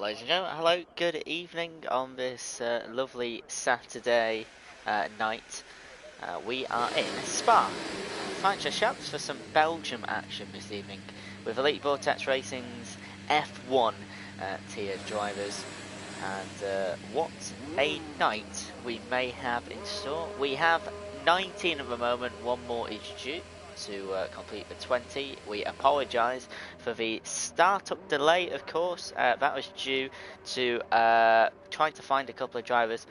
ladies and gentlemen, hello, good evening on this lovely Saturday night. We are in Spa, Francorchamps, for some Belgium action this evening with Elite Vortex Racing's F1 tier drivers. And what a night we may have in store. We have 19 at the moment, one more is due to complete the 20. We apologise for the startup delay, of course. That was due to trying to find a couple of drivers,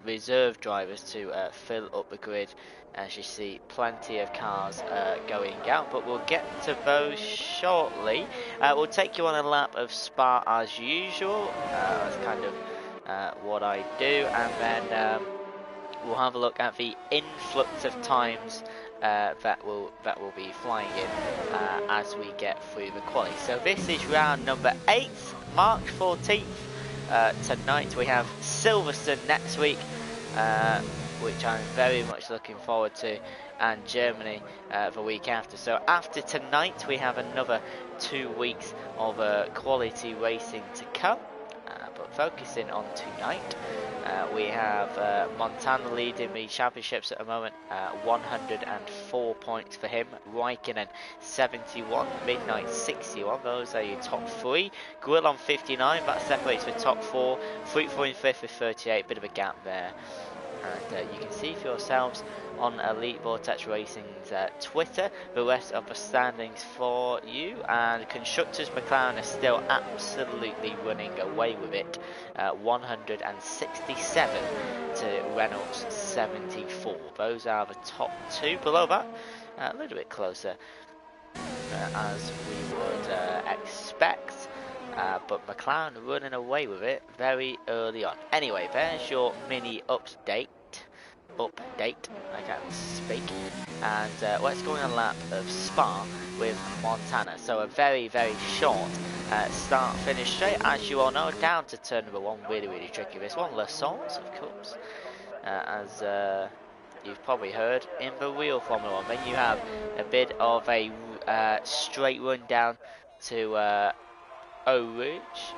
reserve drivers, to fill up the grid. As you see, plenty of cars going out, but we'll get to those shortly. We'll take you on a lap of Spa as usual. That's kind of what I do, and then we'll have a look at the influx of times that will be flying in as we get through the quali. So this is round number 8, March 14th. Tonight we have Silverstone next week, which I'm very much looking forward to, and Germany the week after. So after tonight we have another 2 weeks of quality racing to come. But focusing on tonight, we have Montana leading the championships at the moment, 104 points for him. Raikkonen 71, Midnight 61, those are your top 3. Grill on 59, that separates the top 4. Fruit in 5th with 38, bit of a gap there. And you can see for yourselves on Elite Vortex Racing's Twitter the rest of the standings for you. And Constructors, McLaren are still absolutely running away with it, 167 to Reynolds 74. Those are the top 2. Below that, a little bit closer as we would expect. But McLaren running away with it very early on. Anyway, there's your mini update, I can't speak. And let's go on a lap of Spa with Montana. So a very, very short start-finish straight, as you all know, down to turn number 1. Really tricky this one. Lessons, of course, as you've probably heard in the real Formula 1. Then you have a bit of a straight run down to Eau Rouge,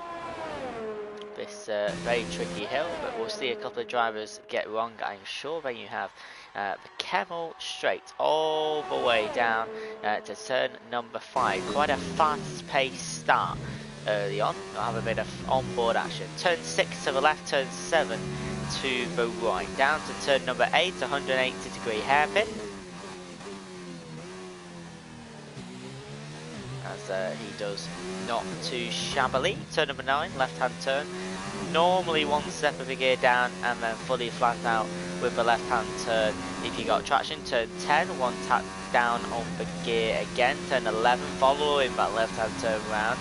this very tricky hill, but we'll see a couple of drivers get wrong, I'm sure. Then you have the Kemmel straight all the way down to turn number 5. Quite a fast-paced start early on. We'll have a bit of onboard action. Turn 6 to the left, turn 7 to the right. Down to turn number 8, 180-degree hairpin. As he does not too shabbily. Turn number 9, left-hand turn. Normally one step of the gear down and then fully flat out with the left-hand turn if you got traction. Turn 10, one tap down on the gear again. Turn 11, following that left-hand turn round.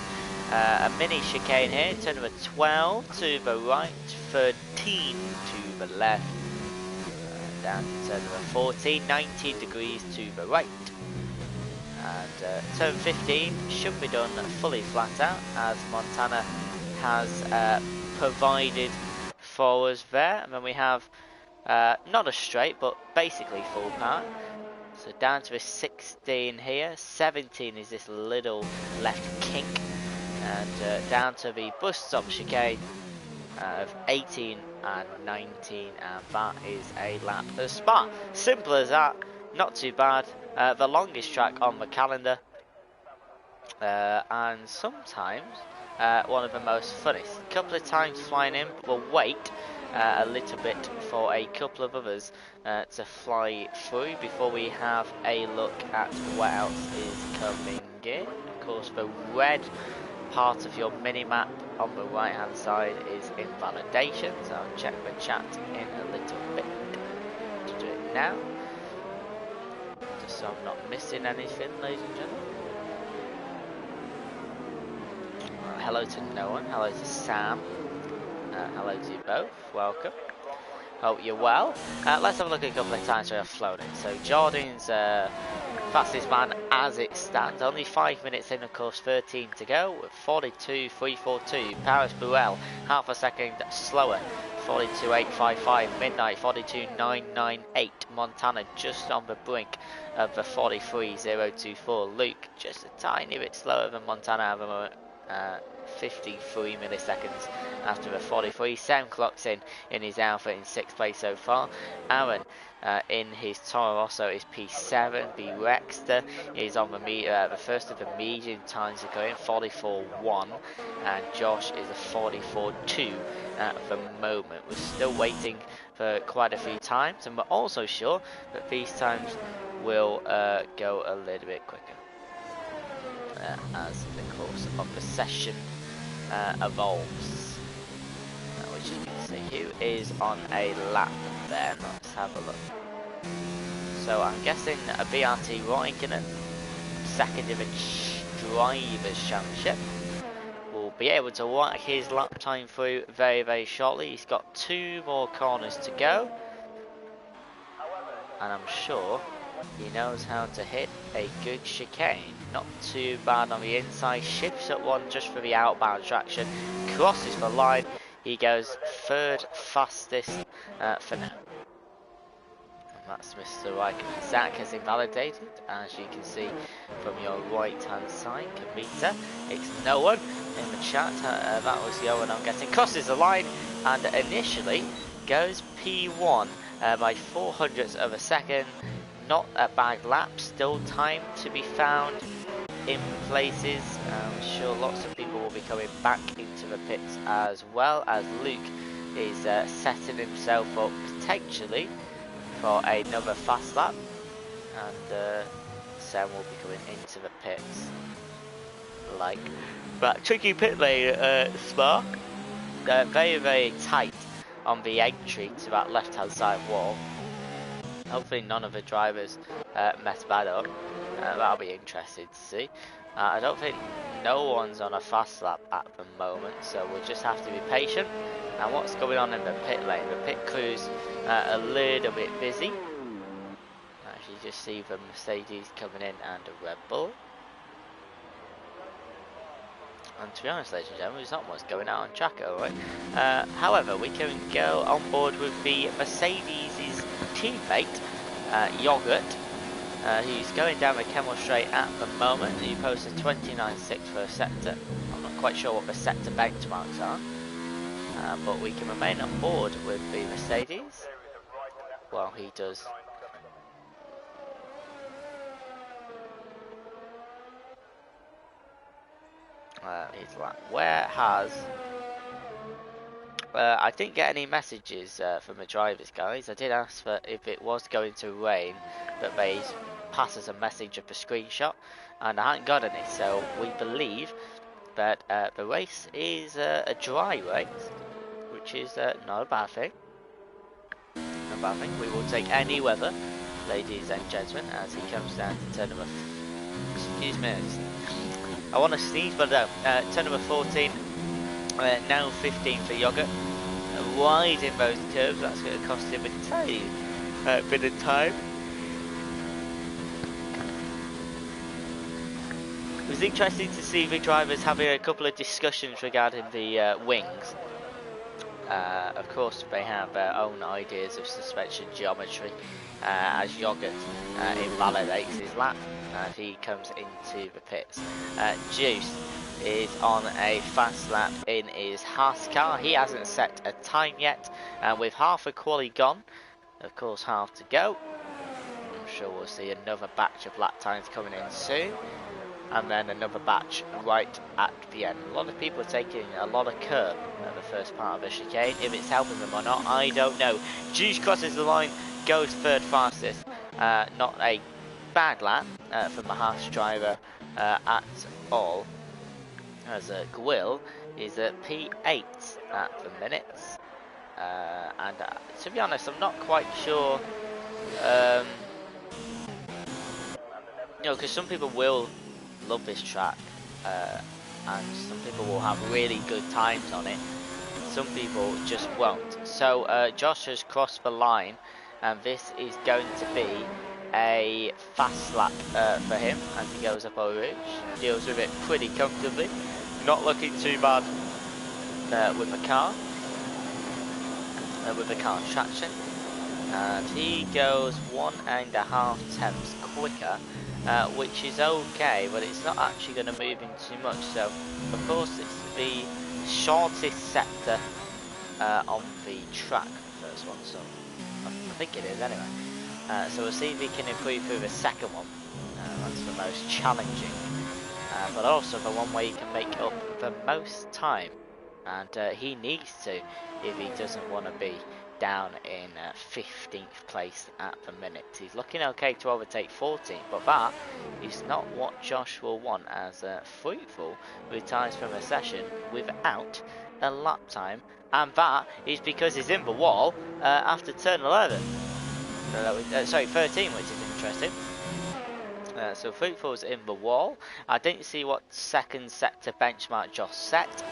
A mini chicane here. Turn number 12 to the right, 13 to the left. Down to turn number 14, 19 degrees to the right. And turn 15 should be done fully flat out, as Montana has provided for us there. And then we have not a straight, but basically full part. So down to a 16 here, 17 is this little left kink, and down to the bus stop chicane of 18 and 19, and that is a lap of Spa. Simple as that, not too bad. The longest track on the calendar, and sometimes one of the most funniest. A couple of times flying in, but we'll wait a little bit for a couple of others to fly through before we have a look at what else is coming in. Of course, the red part of your mini-map on the right hand side is in validation, so I'll check the chat in a little bit to do it now. So I'm not missing anything, ladies and gentlemen. Hello to no one, hello to Sam, hello to you both, welcome. Hope you're well. Let's have a look at a couple of times we have flown in. So Jordan's fastest man as it stands, only 5 minutes in, of course, 13 to go, with 42.342. Paris Burrell, half a second slower, 42.855. Midnight, 42.998. Montana just on the brink of the 43.024. Luke just a tiny bit slower than Montana at the moment, 53 milliseconds after a 43. Sam clocks in his Alpha in 6th place so far. Aaron in his Toro Rosso is P7. B Rexter is on the first of the medium times are going 44.1, and Josh is a 44.2 at the moment. We're still waiting for quite a few times, and we're also sure that these times will go a little bit quicker as the course of the session evolves. Which you can see who is on a lap there. Let's have a look. So I'm guessing a BRT Roykinen, second in the Drivers' Championship, will be able to work his lap time through very, very shortly. He's got 2 more corners to go, and I'm sure he knows how to hit a good chicane. Not too bad on the inside, shifts at one just for the outbound traction, crosses the line. He goes 3rd fastest for now. And that's Mr. Raikkonen. Zach has invalidated, as you can see from your right hand side. Kamita, it's no one in the chat. That was Johan, I'm guessing. Crosses the line and initially goes P1 by 0.04 of a second. Not a bad lap, still time to be found in places. I'm sure lots of people will be coming back into the pits, as well as Luke is setting himself up potentially for another fast lap, and Sam will be coming into the pits like that. Tricky pit lane, Spark. Very, very tight on the entry to that left hand side wall. Hopefully none of the drivers mess that up. That'll be interesting to see. I don't think no one's on a fast lap at the moment, so we'll just have to be patient. And what's going on in the pit lane? The pit crew's a little bit busy. As you just see the Mercedes coming in and a Red Bull. And to be honest, ladies and gentlemen, there's not much going out on track, alright? However, we can go on board with the Mercedes' teammate, Yogurt, who's going down the Kemmel Straight at the moment. He posted 29.6 for a sector. I'm not quite sure what the sector benchmarks are, but we can remain on board with the Mercedes while he does. His lap. Where has I didn't get any messages from the drivers, guys. I did ask for if it was going to rain, that they pass us a message of the screenshot, and I hadn't got any. So we believe that the race is a dry race, which is not a bad thing. Not a bad thing. We will take any weather, ladies and gentlemen, as he comes down to turn number. Excuse me. I want to sneeze, but no. Turn number 14, now 15 for Yogurt. Wide in those curves, that's going to cost him a tiny bit of time. It was interesting to see the drivers having a couple of discussions regarding the wings. Of course, they have their own ideas of suspension geometry, as Yogurt invalidates his lap as he comes into the pits. Juice is on a fast lap in his Haas car. He hasn't set a time yet, and with half a quali gone, of course half to go, I'm sure we'll see another batch of lap times coming in soon, and then another batch right at the end. A lot of people are taking a lot of curb at the first part of the chicane. If it's helping them or not, I don't know. Juice crosses the line, goes 3rd fastest. Not a bad lap from the Haas driver at all, as Gwil is at P8 at the minute. And to be honest, I'm not quite sure, you know, because some people will love this track, and some people will have really good times on it. Some people just won't. So Josh has crossed the line, and this is going to be a fast lap for him as he goes up over ridge. Deals with it pretty comfortably. Not looking too bad with the car, with the car's traction. And he goes 1.5 tenths quicker which is okay, but it's not actually going to move him too much. So, of course, it's the shortest sector on the track, the first one, so I think it is anyway. So we'll see if he can improve through the second one. That's the most challenging, but also the one where he can make up the most time. And he needs to if he doesn't want to be down in 15th place at the minute. He's looking okay to overtake 14th, but that is not what Josh will want, as Fruitful retires from a session without a lap time, and that is because he's in the wall after turn 11. Sorry, 13, which is interesting. So Fruitful's in the wall. I didn't see what second sector benchmark Josh set,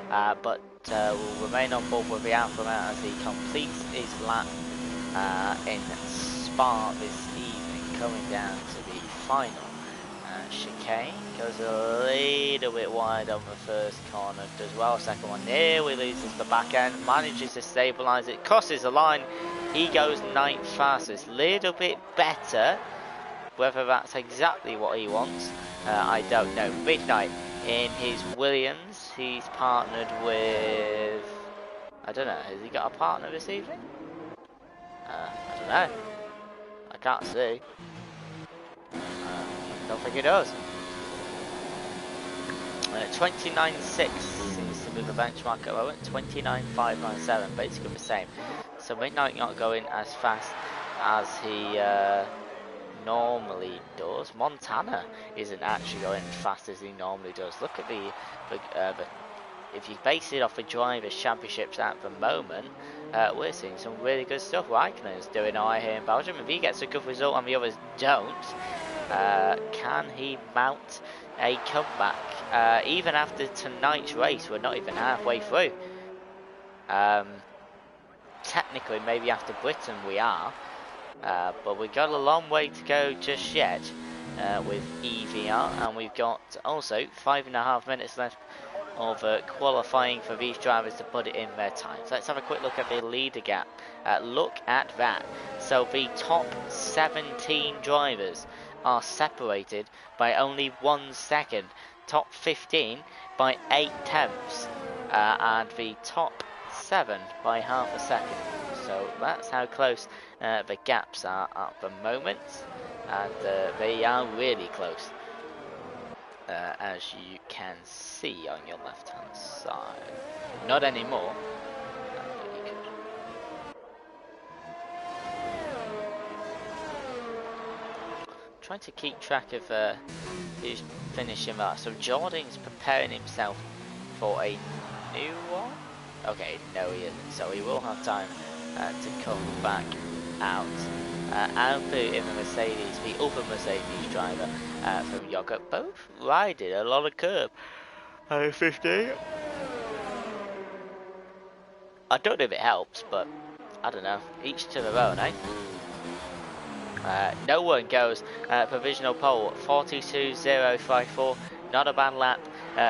but will remain on board with the Alpha Mount as he completes his lap in Spa this evening, coming down to the final chicane. Goes a little bit wide on the first corner, does well. Second one nearly loses the back end, manages to stabilise it, crosses the line. He goes 9th fastest, little bit better. Whether that's exactly what he wants, I don't know. Midnight in his Williams, he's partnered with, I don't know, has he got a partner this evening? I don't know. I can't see. Don't think he does. 29.6 seems to be the benchmark at the moment. 29.597, basically the same. So Midnight not going as fast as he normally does. Montana isn't actually going as fast as he normally does. Look at the if you base it off the Drivers' Championships at the moment, we're seeing some really good stuff. Raikkonen's doing alright here in Belgium. If he gets a good result and the others don't, can he mount a comeback? Even after tonight's race, we're not even halfway through. Technically, maybe after Britain we are. But we've got a long way to go just yet with EVR, and we've got also 5.5 minutes left of qualifying for these drivers to put it in their time. So let's have a quick look at the leader gap. Look at that. So the top 17 drivers are separated by only 1 second. Top 15 by 8 tenths, and the top 7 by half a second. So that's how close the gaps are at the moment, and they are really close, as you can see on your left hand side. Not anymore, but you could. Trying to keep track of who's finishing up. So Jordan's preparing himself for a new one. Okay, no he isn't, so he will have time to come back out. Alpu in the Mercedes, the other Mercedes driver from Yoga, both riding a lot of curb. 50. I don't know if it helps, but I don't know. Each to their own, eh? No one goes provisional pole 42.054. Not a bad lap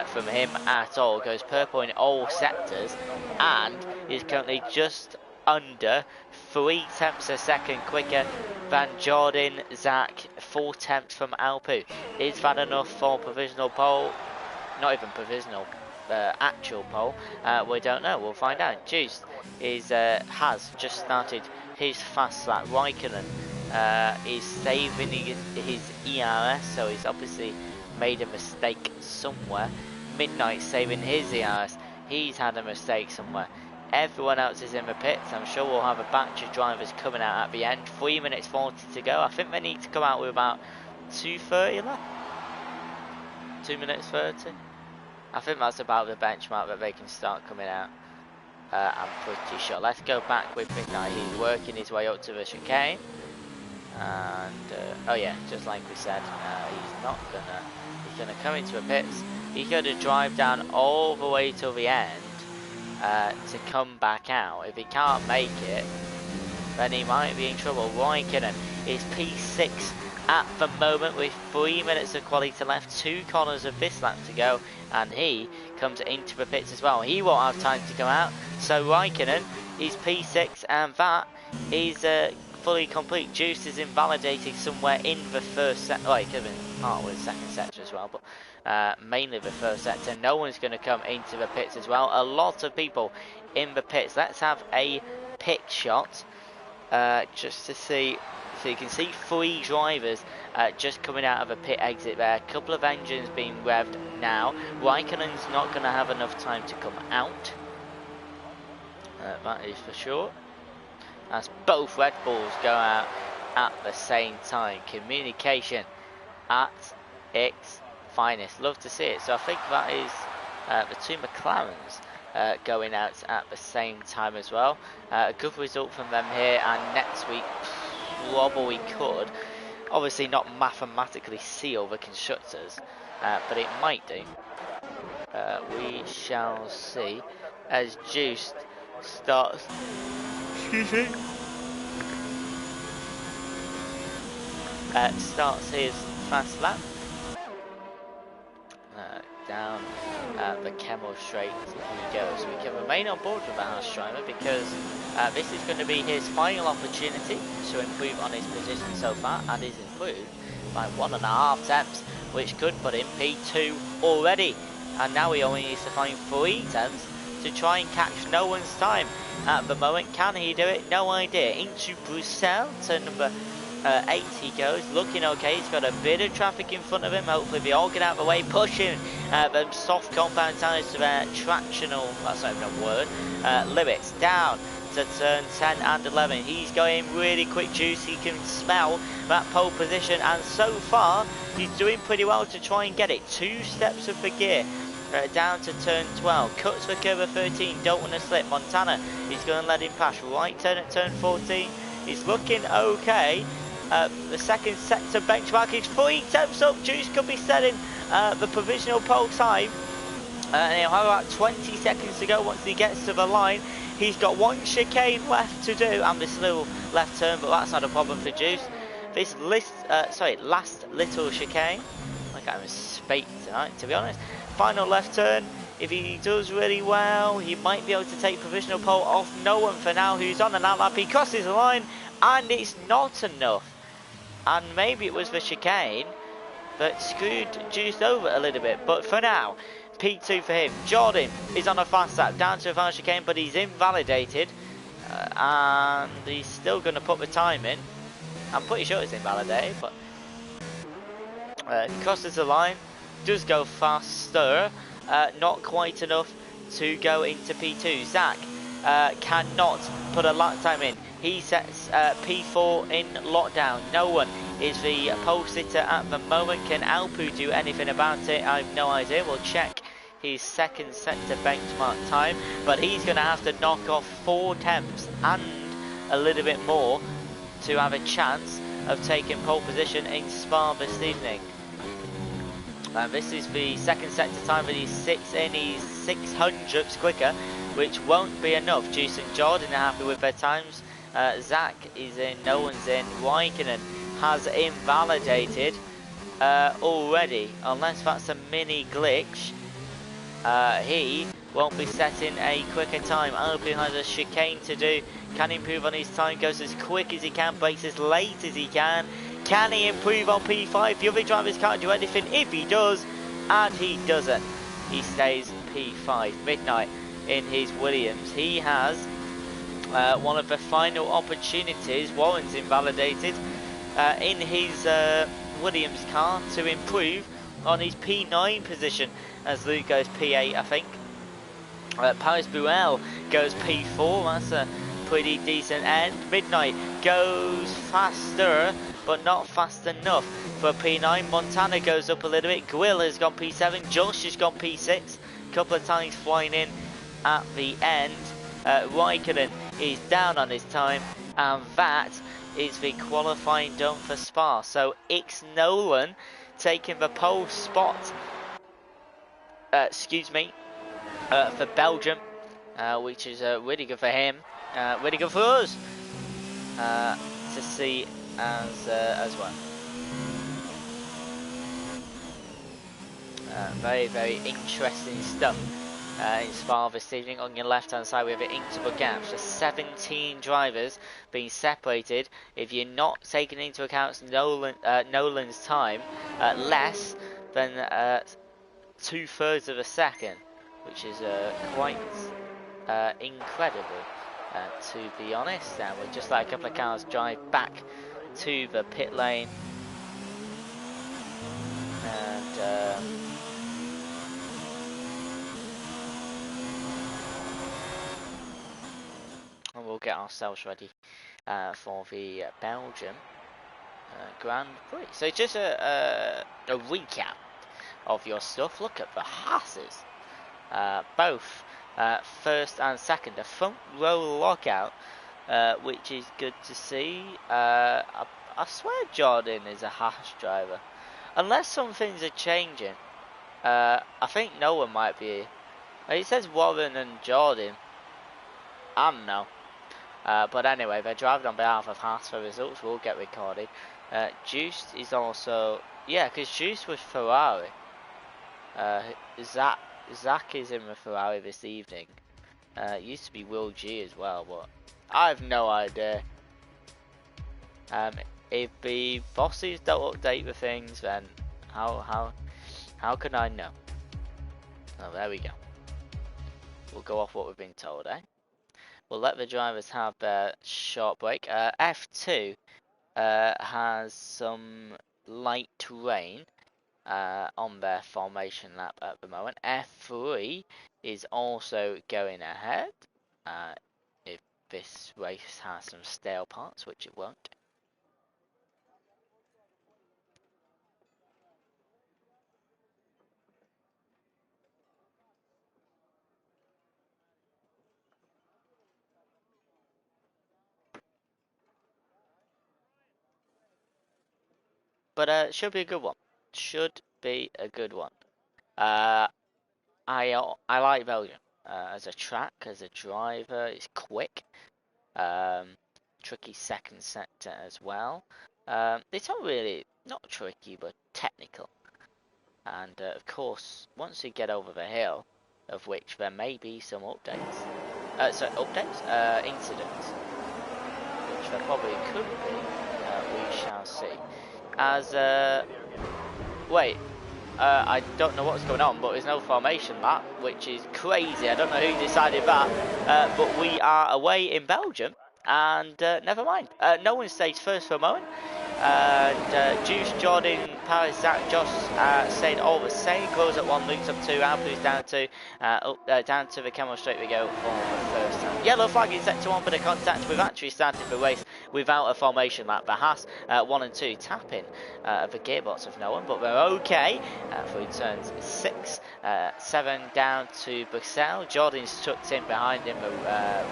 from him at all. Goes purple in all sectors and is currently just under 3 tenths a second quicker than Jordan Zach. 4 tenths from Alpu. Is that enough for provisional pole? Not even provisional, actual pole. We don't know. We'll find out. Juice has just started his fast lap. Raikkonen is saving his ERS, so he's obviously made a mistake somewhere. Midnight saving his ERS. He's had a mistake somewhere. Everyone else is in the pits. I'm sure we'll have a batch of drivers coming out at the end. 3 minutes 40 to go. I think they need to come out with about 2:30 left. 2 minutes 30. I think that's about the benchmark that they can start coming out. I'm pretty sure. Let's go back with Midnight. He's working his way up to the chicane. And oh yeah, just like we said, he's gonna come into the pits. He could have drive down all the way till the end to come back out. If he can't make it, then he might be in trouble. Raikkonen is P6 at the moment with 3 minutes of quality left, 2 corners of this lap to go, and he comes into the pits as well. He won't have time to go out, so Raikkonen is P6, and that is fully complete. Juice is invalidated somewhere in the first set. Oh, it could have been part with the second sector as well, but mainly the first sector. No one's going to come into the pits as well. A lot of people in the pits. Let's have a pit shot just to see. So you can see 3 drivers just coming out of a pit exit there. A couple of engines being revved now. Raikkonen's not going to have enough time to come out. That is for sure. As both Red Bulls go out at the same time. Communication at its finest. Love to see it. So I think that is the 2 McLarens going out at the same time as well. A good result from them here, and next week probably could, obviously not mathematically seal the constructors, but it might do. We shall see as Juice starts, excuse me, starts his fast lap down the Kemmel Straight. He goes. We can remain on board with our driver because this is going to be his final opportunity to improve on his position so far, and is improved by 1.5 tenths, which could put him P2 already. And now he only needs to find 3 tenths to try and catch no one's time at the moment. Can he do it? No idea. Into Bruxelles, turn number 8 he goes, looking okay. He's got a bit of traffic in front of him. Hopefully they all get out of the way, pushing them soft compound tyres to their tractional, that's not even a word, limits. Down to turn 10 and 11. He's going really quick. Juice, he can smell that pole position, and so far he's doing pretty well to try and get it. 2 steps of the gear. Down to turn 12, cuts for curve 13, don't want to slip. Montana, he's going to let him pass. Right turn at turn 14, he's looking okay. The second sector benchmark is 3 tenths up. Juice could be setting the provisional pole time. And he'll have about 20 seconds to go once he gets to the line. He's got 1 chicane left to do, and this little left turn, but that's not a problem for Juice. This last little chicane, I can't even speak tonight, to be honest. Final left turn, if he does really well, he might be able to take provisional pole off no one for now, who's on an out lap. He crosses the line, and it's not enough. And maybe it was the chicane that screwed Juice over a little bit, but for now, P2 for him. Jordan is on a fast lap, down to a final chicane, but he's invalidated, and he's still going to put the time in. I'm pretty sure it's invalidated, but crosses the line, does go faster, not quite enough to go into P2. Zach cannot put a lap time in. He sets P4 in lockdown. No one is the pole sitter at the moment. Can Alpu do anything about it? I have no idea. We'll check his second sector benchmark time, but he's going to have to knock off 4 tenths and a little bit more to have a chance of taking pole position in Spa this evening. This is the second sector time, but he's 6 in, he's 600ths quicker, which won't be enough. Juice and Jordan are happy with their times. Zach is in, no one's in. Raikkonen has invalidated already, unless that's a mini glitch. He won't be setting a quicker time. Alpu has a chicane to do. Can improve on his time, goes as quick as he can, breaks as late as he can. Can he improve on P5? The other drivers can't do anything if he does, and he doesn't. He stays P5. Midnight in his Williams. He has one of the final opportunities, Warren's invalidated, in his Williams car to improve on his P9 position, as Luke goes P8, I think. Paris Buell goes P4, that's a pretty decent end. Midnight goes faster, but not fast enough for P9. Montana goes up a little bit. Gwill has gone P7. Josh has gone P6. A couple of times flying in at the end. Raikkonen is down on his time, and that is the qualifying done for Spa. So X Nolan taking the pole spot, for Belgium, which is really good for him, really good for us to see as well. Very, very interesting stuff in Spa this evening. On your left hand side we have interval gaps, just 17 drivers being separated. If you're not taking into account Nolan's time, less than 2/3 of a second, which is quite incredible, to be honest. And we'll just let a couple of cars drive back to the pit lane, and we'll get ourselves ready for the Belgium Grand Prix. So just a recap of your stuff. Look at the Haas's, both first and second, a front row lockout, which is good to see. I swear Jordan is a Haas driver, unless some things are changing. I think no one might be. It says Warren and Jordan. I don't know. But anyway, they're driving on behalf of Haas. The results will get recorded. Juice is also, yeah, because Juice was Ferrari. Zach is in the Ferrari this evening. It used to be Will G as well, but I have no idea. If the bosses don't update the things, then how can I know? Oh, there we go. We'll go off what we've been told, eh? We'll let the drivers have their short break. F2 has some light rain on their formation lap at the moment. F3 is also going ahead. If this race has some stale parts, which it won't. But should be a good one. Should be a good one. I like Belgium as a track, as a driver. It's quick. Tricky second sector as well. It's not really not tricky, but technical. And of course, once you get over the hill, of which there may be some updates. Incidents, which there probably could be. We shall see. I don't know what's going on, but there's no formation lap, which is crazy. I don't know who decided that, but we are away in Belgium, and never mind. No one stays first for a moment. Juice, Jordan, Paris, Zach, Josh stayed all the same. Goes at 1, Luke's up 2, Alpu's down 2, down to the camel straight we go for the first time. Yellow flag is set to 1 for the contact. We've actually started the race without a formation lap. The Haas 1 and 2 tapping the gearbox of no one, but we're okay through turns 6, 7 down to Bruxelles. Jordan's tucked in behind him,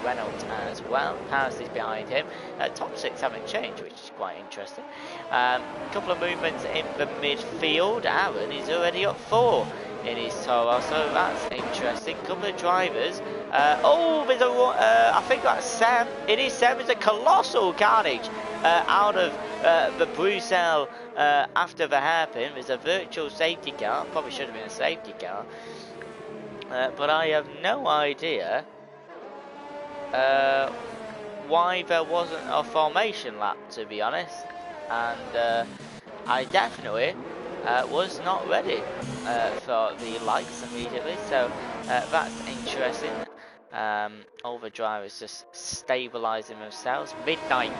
Renault as well. Paris is behind him. Top 6 haven't changed, which is quite interesting. A couple of movements in the midfield. Aaron is already up 4 in his Toro, so that's interesting. Couple of drivers. There's a I think that's Sam. It is Sam. It's a colossal carnage out of the Bruxelles after the hairpin. There's a virtual safety car. Probably should have been a safety car, but I have no idea why there wasn't a formation lap, to be honest. And I definitely was not ready for the lights immediately, so that's interesting. All the drivers just stabilising themselves. Midnight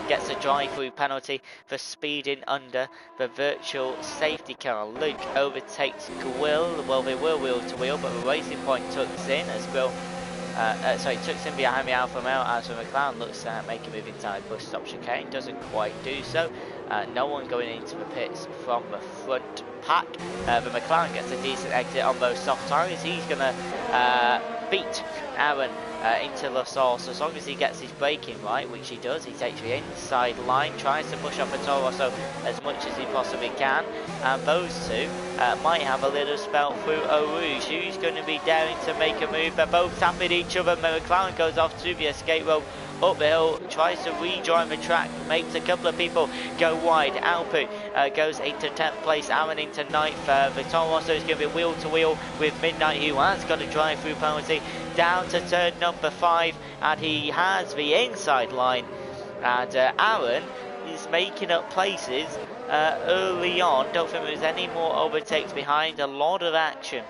gets a drive-through penalty for speeding under the virtual safety car. Luke overtakes Gwill. Well, they were wheel to wheel, but the Racing Point tucks in as Gwill. Tucks in behind the Alfa Romeo as the McLaren looks to make a move inside bus stop chicane. Doesn't quite do so. No one going into the pits from the front pack. The McLaren gets a decent exit on those soft tyres. He's going to beat Aaron into La Source. As long as he gets his braking right, which he does, he takes the inside line, tries to push off the Toro Rosso as much as he possibly can. And those two might have a little spell through Eau Rouge. Who's going to be daring to make a move? They're both tapping each other. McLaren goes off to the escape rope up the hill, tries to rejoin the track, makes a couple of people go wide. Alpu goes into 10th place, Aaron into 9th. Victor Rosso is going to be wheel to wheel with Midnight, who has got a drive-through penalty down to turn number 5, and he has the inside line. And Aaron is making up places early on. Don't think there's any more overtakes behind. A lot of action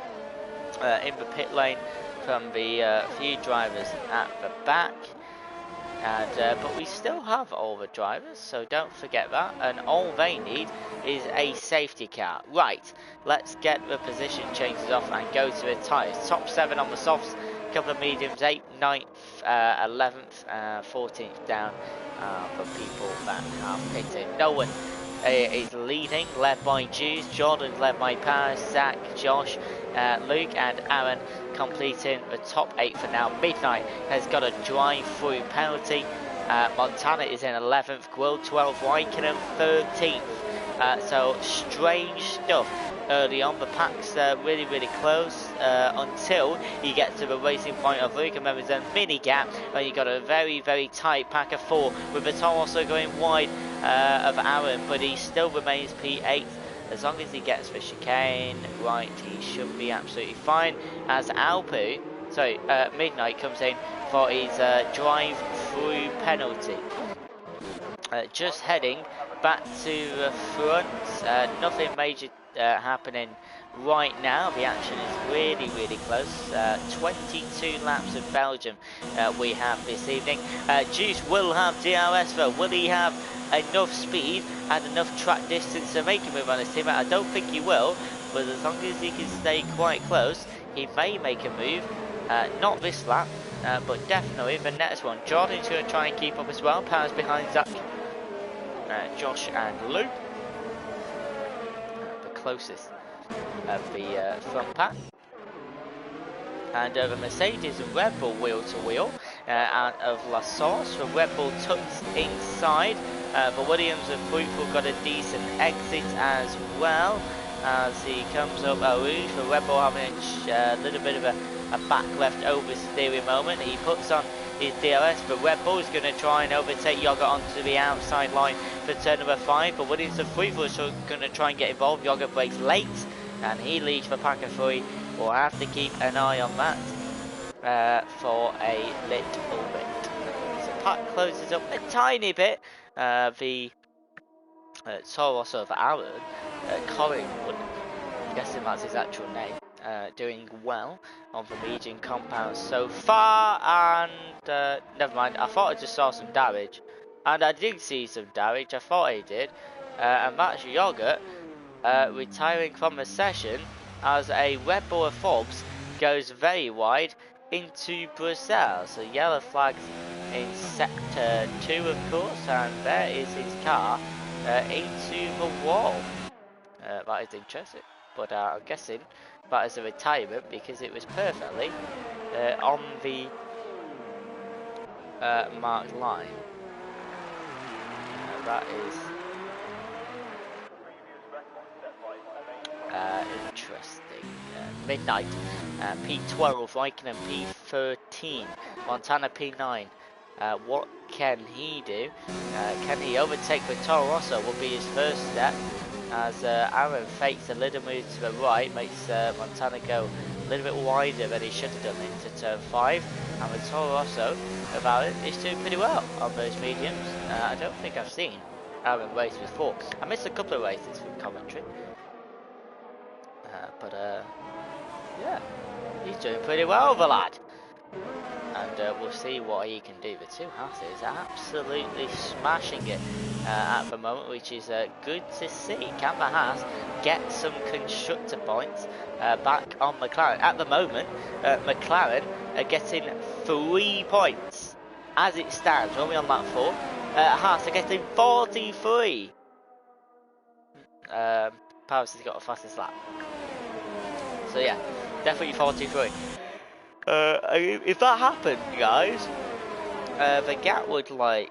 in the pit lane from the few drivers at the back. And but we still have all the drivers, so don't forget that. And all they need is a safety car. Right, let's get the position changes off and go to the tyres. Top 7 on the softs, couple of mediums, 8th, 9th, 11th, 14th down for people that have pitted. No one is leading, led by Juice. Jordan's led by Paris, Zach, Josh, Luke and Aaron completing the top 8 for now. Midnight has got a drive-through penalty. Montana is in 11th, World 12, Wykenham 13th. So strange stuff early on. The pack's really close until you get to the racing point of Luke, and there's a mini gap and you got a very tight pack of 4 with the top also going wide of Aaron, but he still remains P8. As long as he gets the chicane right, he should be absolutely fine. As Midnight comes in for his drive-through penalty. Just heading back to the front. Nothing major happening right now. The action is really close. 22 laps of Belgium we have this evening. Juice will have DRS though. Will he have enough speed and enough track distance to make a move on his teammate? I don't think he will, but as long as he can stay quite close, he may make a move. Not this lap, but definitely the next one. Jordan's going to try and keep up as well. Powers behind Zach, Josh and Luke. The closest of the front pack. And the Mercedes and Red Bull wheel to wheel out of La Source. The Red Bull tucked inside. The Williams and Fruitful got a decent exit as well as he comes up Rouge. The Red Bull having a little bit of a back left oversteering moment. He puts on his DRS, but Red Bull is going to try and overtake Yoga onto the outside line for turn number 5. But Williams and Fruitful is going to try and get involved. Yoga breaks late and he leads for pack of 3. We'll have to keep an eye on that for a little bit. So pack closes up a tiny bit. The Soros of Aaron, Collingwood, I'm guessing that's his actual name, doing well on the medium compound so far. And never mind, I thought I just saw some damage, and I did see some damage. I thought he did, and that's Yogurt retiring from the session as a Red Bull of Forbes goes very wide into Brussels. So yellow flags in sector 2 of course, and there is his car into the wall. That is interesting, but I'm guessing that is a retirement because it was perfectly on the marked line. That is interesting. Midnight, P12, Wykenham P13, Montana P9. What can he do? Can he overtake the Toro Rosso? Will be his first step. As Aaron fakes a little move to the right, makes Montana go a little bit wider than he should have done into turn 5. And the Toro Rosso of Aaron is doing pretty well on those mediums. I don't think I've seen Aaron race before. I missed a couple of races from commentary. But yeah, he's doing pretty well, the lad. And we'll see what he can do. The two Hasses are absolutely smashing it at the moment, which is good to see. Can the Haas get some constructor points back on McLaren? At the moment, McLaren are getting 3 points as it stands. We're only on lap 4. Haas are getting 43. Paris has got the fastest lap. So yeah, definitely 43. If that happened, guys, the gap would where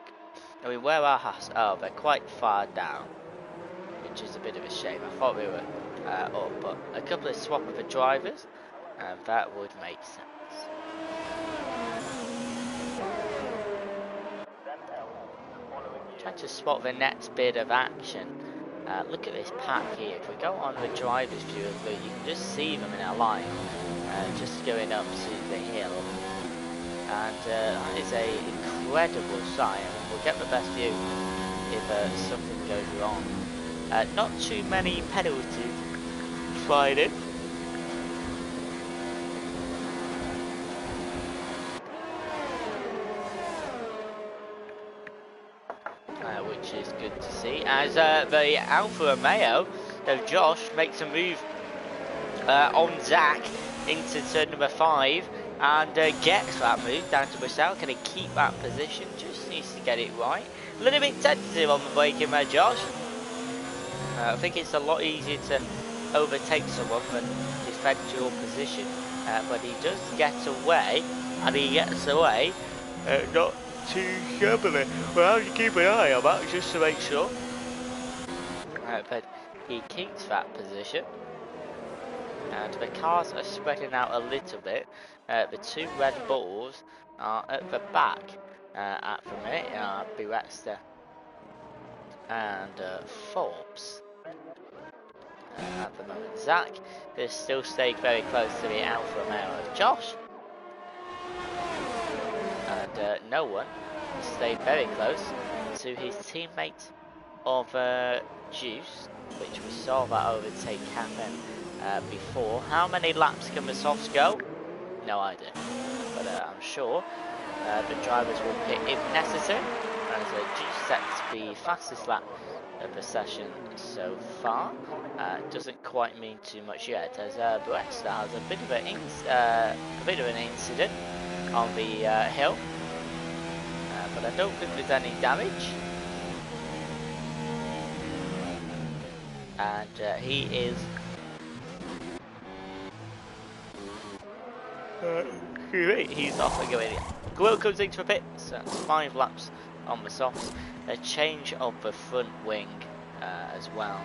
are Haas? Oh, they're quite far down, which is a bit of a shame. I thought we were up, but a couple of swap of the drivers, and that would make sense. trying to spot the next bit of action. Look at this pack here. If we go on the driver's view of it, you can just see them in a line, just going up to the hill. And that is a incredible sight. I mean, we'll get the best view if something goes wrong. Not too many penalties flying in. Which is good to see, as the Alfa Romeo of Josh makes a move on Zach into turn number 5 and gets that move down to Bristol. Can he keep that position? Just needs to get it right. A little bit tentative on the braking there, Josh. I think it's a lot easier to overtake someone than defend your position, but he does get away, and he gets away not too shabbily. Well, you keep an eye on that just to make sure. But he keeps that position. And the cars are spreading out a little bit. The two Red Bulls are at the back at the minute. Buexter and Forbes. At the moment, Zach is still staying very close to the Alfa Romeo of Josh. And no one has stayed very close to his teammate of Juice, which we saw that overtake happen before. How many laps can the softs go? No idea, but I'm sure the drivers will pit if necessary, as Juice sets the fastest lap of the session so far. Doesn't quite mean too much yet, as Buexter has a bit of an incident on the hill, but I don't think there's any damage. And he is he's off again. Quill comes into the pit, so that's 5 laps on the softs. A change of the front wing as well,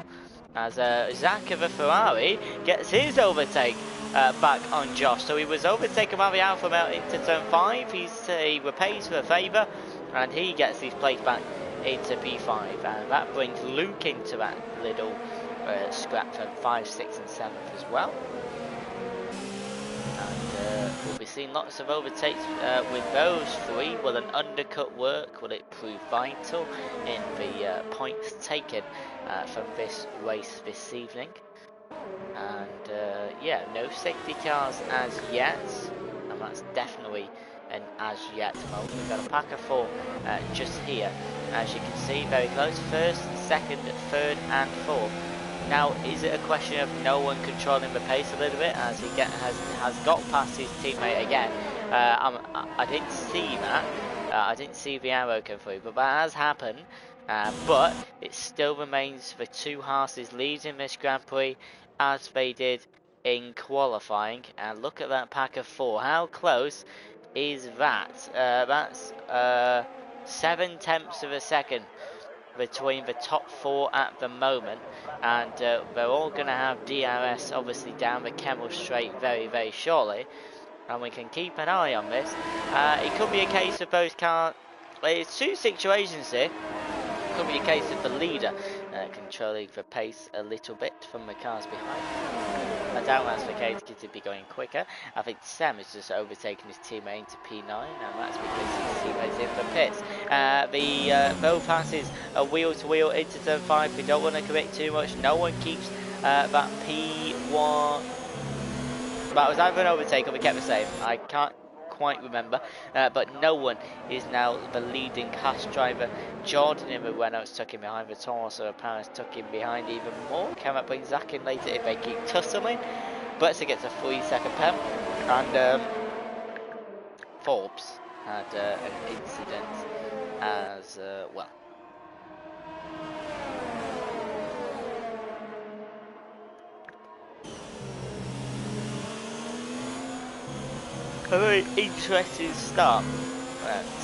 as Zach of a Ferrari gets his overtake back on Josh. So he was overtaken by the Alfa Romeo into turn 5. He repays for a favour, and he gets his place back into P5, and that brings Luke into that little scrap for 5, 6 and 7th as well. And we'll be seeing lots of overtakes with those 3. Will an undercut work? Will it prove vital in the points taken from this race this evening? And yeah, no safety cars as yet, and that's definitely an as yet moment. We've got a pack of 4 just here, as you can see, very close. 1st, 2nd, 3rd and 4th. Now, is it a question of no one controlling the pace a little bit, as he has got past his teammate again? I didn't see that. I didn't see the arrow come through, but that has happened. But it still remains the 2 Haas's leading this Grand Prix as they did in qualifying. And look at that pack of 4. How close is that? That's 7/10 of a second between the top 4 at the moment, and they're all going to have DRS obviously down the Kemmel Straight very, very shortly, and we can keep an eye on this. It could be a case of both cars. It's 2 situations here. It could be a case of the leader controlling the pace a little bit from the cars behind. I doubt that's the case because he'd be going quicker. I think Sam is just overtaking his teammate into P9, and that's because his teammate's in the pits. The both passes are wheel to wheel into turn 5. We don't want to commit too much. No one keeps that P1. That was either an overtake or we kept the same. I can't quite remember, but no one is now the leading Haas driver. Jordan in the Renault stuck in behind the torso. Paris took him behind even more. Can that bring Zach in later if they keep tussling? Buexter gets a 3-second pen, and Forbes had an incident as well. A very interesting start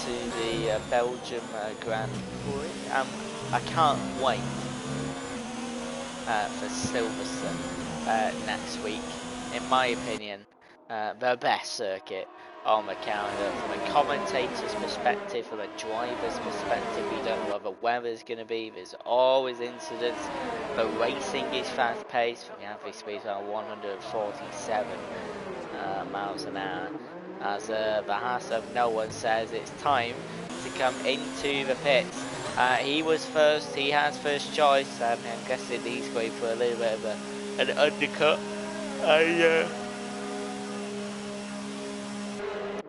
to the Belgium Grand Prix. I can't wait for Silverstone next week. In my opinion, the best circuit on the calendar. From a commentator's perspective, from a driver's perspective, we don't know what the weather's going to be. There's always incidents. The racing is fast paced. The average speed is around 147 miles an hour. As the Haas of no one says it's time to come into the pits. He was first, he has first choice, and I'm guessing he's going for a little bit of an undercut.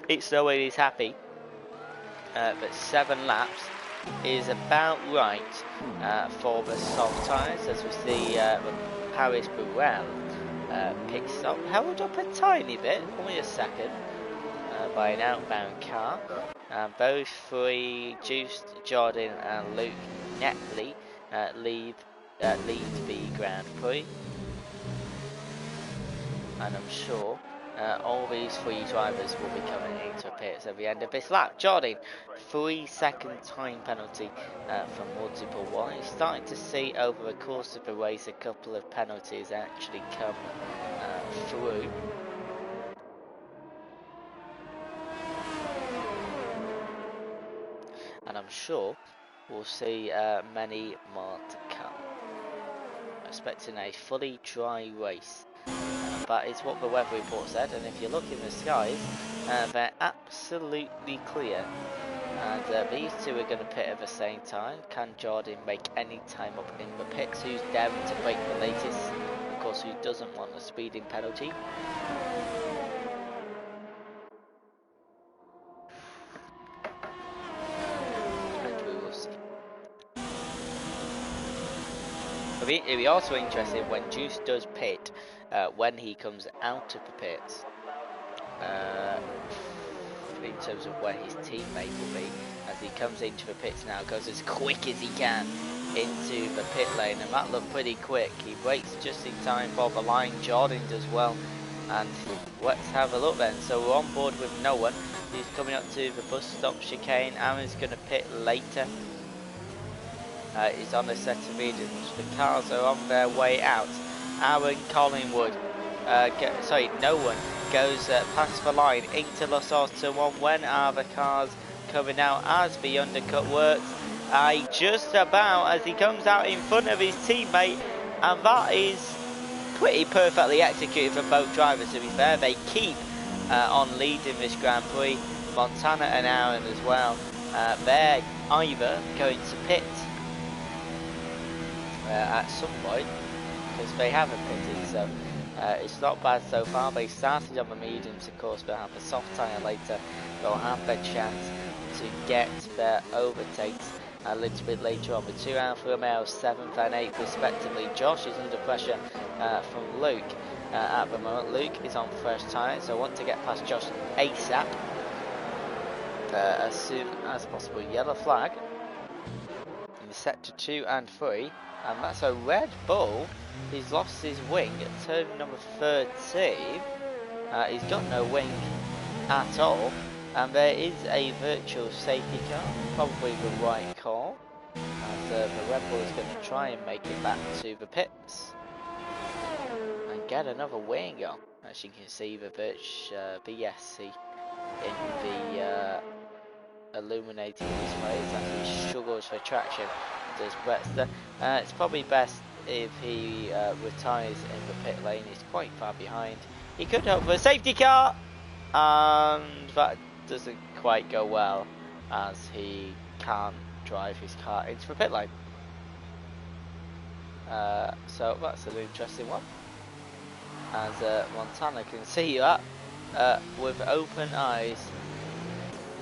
It's no way he's happy, but 7 laps is about right for the soft tyres, as we see the Paris Burrell picks up, held up a tiny bit, only a second, by an outbound car. Both three, Juice, Jordan and Luke Netley, lead the Grand Prix. And I'm sure all these 3 drivers will be coming into pits at the end of this lap. Jordan, 3-second time penalty for multiple one. He's starting to see over the course of the race a couple of penalties actually come through. And I'm sure we'll see many more to come. Expecting a fully dry race. That is what the weather report said, and if you look in the skies, they're absolutely clear. And these two are going to pit at the same time. Can Jordan make any time up in the pits? Who's daring to break the latest? Of course, who doesn't want a speeding penalty? And we will see. It'll be also interesting when Juice does pit, when he comes out of the pits, in terms of where his teammate will be, as he comes into the pits now, goes as quick as he can into the pit lane, and that looked pretty quick. He waits just in time for the line. Jordan does well, and let's have a look then. So we're on board with no one. He's coming up to the bus stop chicane. Aaron's going to pit later. He's on a set of mediums. The cars are on their way out. Aaron Collingwood, no one goes past the line into La Source Turn 1. When are the cars coming out as the undercut works? Just about as he comes out in front of his teammate, and that is pretty perfectly executed for both drivers, to be fair. They keep on leading this Grand Prix. Montana and Aaron as well. They're either going to pit at some point, because they haven't pitted, so it's not bad so far. They started on the mediums, of course. They'll have a soft tyre later. They'll have their chance to get their overtakes a little bit later on. The 2 Alfa Romeos, 7th and 8th respectively. Josh is under pressure from Luke at the moment. Luke is on fresh tyres, so I want to get past Josh ASAP as soon as possible. Yellow flag in sector 2 and 3. And that's a Red Bull. He's lost his wing at turn number 13. He's got no wing at all. And there is a virtual safety car. Probably the right call. And the Red Bull is going to try and make it back to the pits. And get another wing on. As you can see, the BSC in the illuminating displays as he struggles for traction. Does Brexter. It's probably best if he retires in the pit lane. He's quite far behind. He could hope for a safety car, and that doesn't quite go well as he can't drive his car into the pit lane. So that's an interesting one, as Montana can see that with open eyes.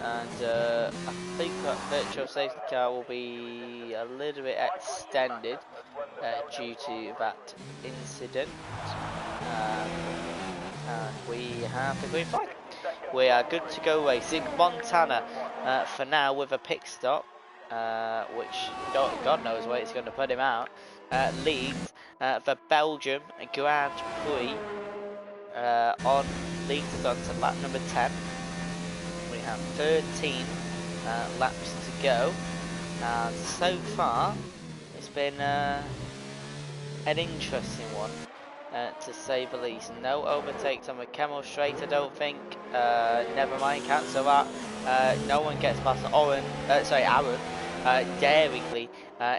And I think that virtual safety car will be a little bit extended due to that incident. And we have the green flag. We are good to go racing. Montana, for now, with a pit stop, which God knows where it's going to put him out, leads the Belgium Grand Prix leads on to lap number 10. We have 13 laps to go, and so far it's been an interesting one to say the least. No overtakes on the Camel Straight, I don't think. Never mind, cancel that. No one gets past Aaron, daringly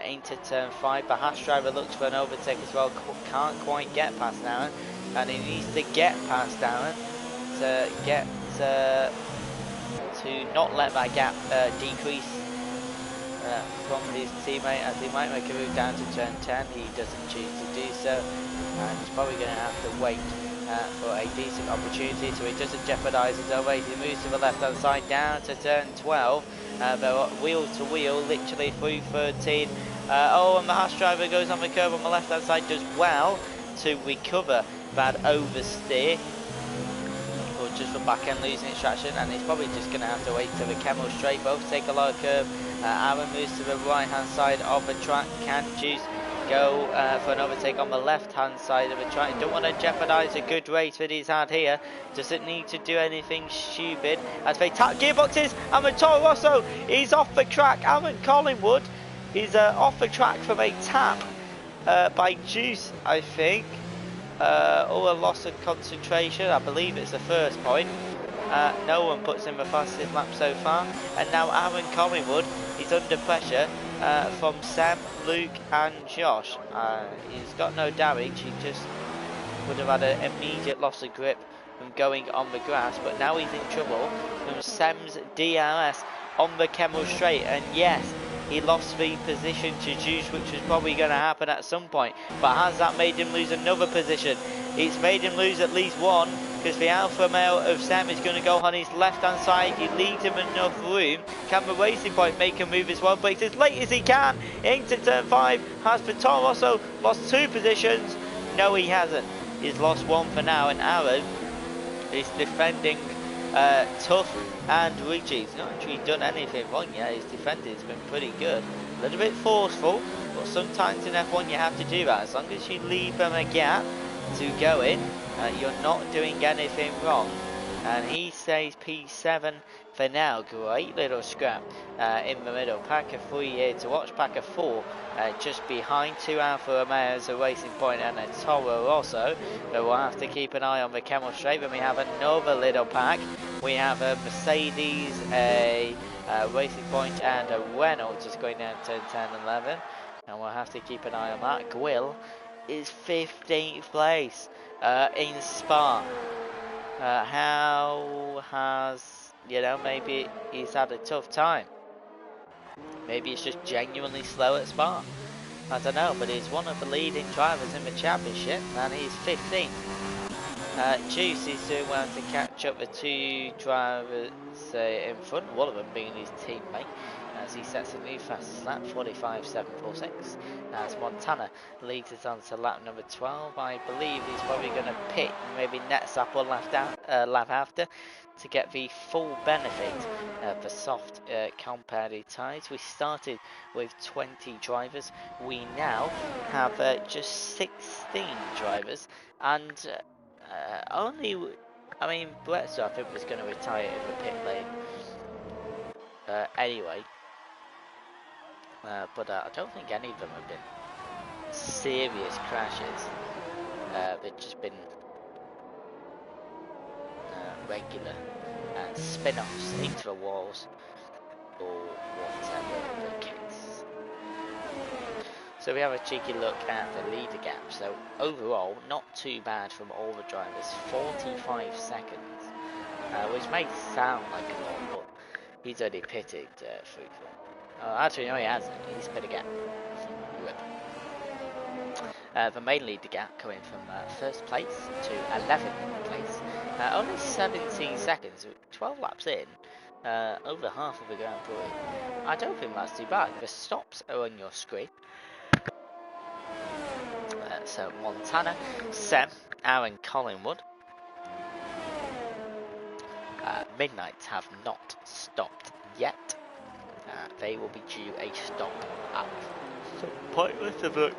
into turn 5. The Haas driver looks for an overtake as well, can't quite get past Aaron, and he needs to get past Aaron to get to not let that gap decrease from his teammate, as he might make a move down to turn 10. He doesn't choose to do so, and he's probably going to have to wait for a decent opportunity so he doesn't jeopardise his own race. He moves to the left hand side down to turn 12. They're wheel to wheel, literally through 13. Oh, and the Haas driver goes on the curb on the left hand side, does well to recover that oversteer. Just for back end losing its traction, and he's probably just going to have to wait till the Camel Straight. Both take a low curve. Aaron moves to the right hand side of the track. Can Juice go for an overtake on the left hand side of the track? Don't want to jeopardise a good race that he's had here. Doesn't need to do anything stupid as they tap gearboxes, and the Toro Rosso is off the track. Aaron Collingwood is off the track from a tap by Juice, I think. Or a loss of concentration. I believe it's the first point. No one puts in the fastest lap so far, and now Aaron Collingwood is under pressure from Sam, Luke and Josh. He's got no damage, he just would have had an immediate loss of grip from going on the grass, but now he's in trouble from Sam's DRS on the Camel Straight, and yes, he lost the position to Juice, which was probably going to happen at some point. But has that made him lose another position? It's made him lose at least one, because the Alfa Romeo of Sam is going to go on his left-hand side. He leaves him enough room. Can the Racing Point make a move as well? But it's as late as he can. Into turn 5. Has the Toro Rosso lost 2 positions? No, he hasn't. He's lost 1 for now, and Aaron is defending tough and rigid. He's not actually done anything wrong yet. His defending has been pretty good. A little bit forceful, but sometimes in F1 you have to do that. As long as you leave them a gap to go in, you're not doing anything wrong. And he stays P7 for now. Great little scrap in the middle. Pack of 3 here to watch. Pack of 4 just behind 2 Alfa Romeos, a Racing Point and a Toro Rosso. But we'll have to keep an eye on the Camel Straight. When we have another little pack, we have a Mercedes, a Racing Point and a Renault just going down to 10 and 11. And we'll have to keep an eye on that. Gwill is 15th place in Spa. How has, maybe he's had a tough time. Maybe it's just genuinely slow at Spa. I don't know, but he's one of the leading drivers in the championship, and he's 15th. Juice is doing well to catch up the 2 drivers in front, one of them being his teammate, as he sets a new fastest lap, 45.746. As Montana leads us on to lap number 12. I believe he's probably going to pit maybe next lap or lap after to get the full benefit of the soft compounded tyres. We started with 20 drivers. We now have just 16 drivers, and Brett, I think, was going to retire in the pit lane anyway. But I don't think any of them have been serious crashes. They've just been regular spin-offs into the walls or whatever the case. So we have a cheeky look at the leader gap. So overall, not too bad from all the drivers. 45 seconds, which may sound like a lot, but he's only pitted 3-4. Actually, no, he hasn't. He's pit again. The main leader gap coming from 1st place to 11th place. Only 17 seconds, 12 laps in, over half of the Grand Prix. I don't think that's too bad. The stops are on your screen. So Montana, Sam, Aaron Collingwood. Midnights have not stopped yet. They will be due a stop at some point. Let's have a look.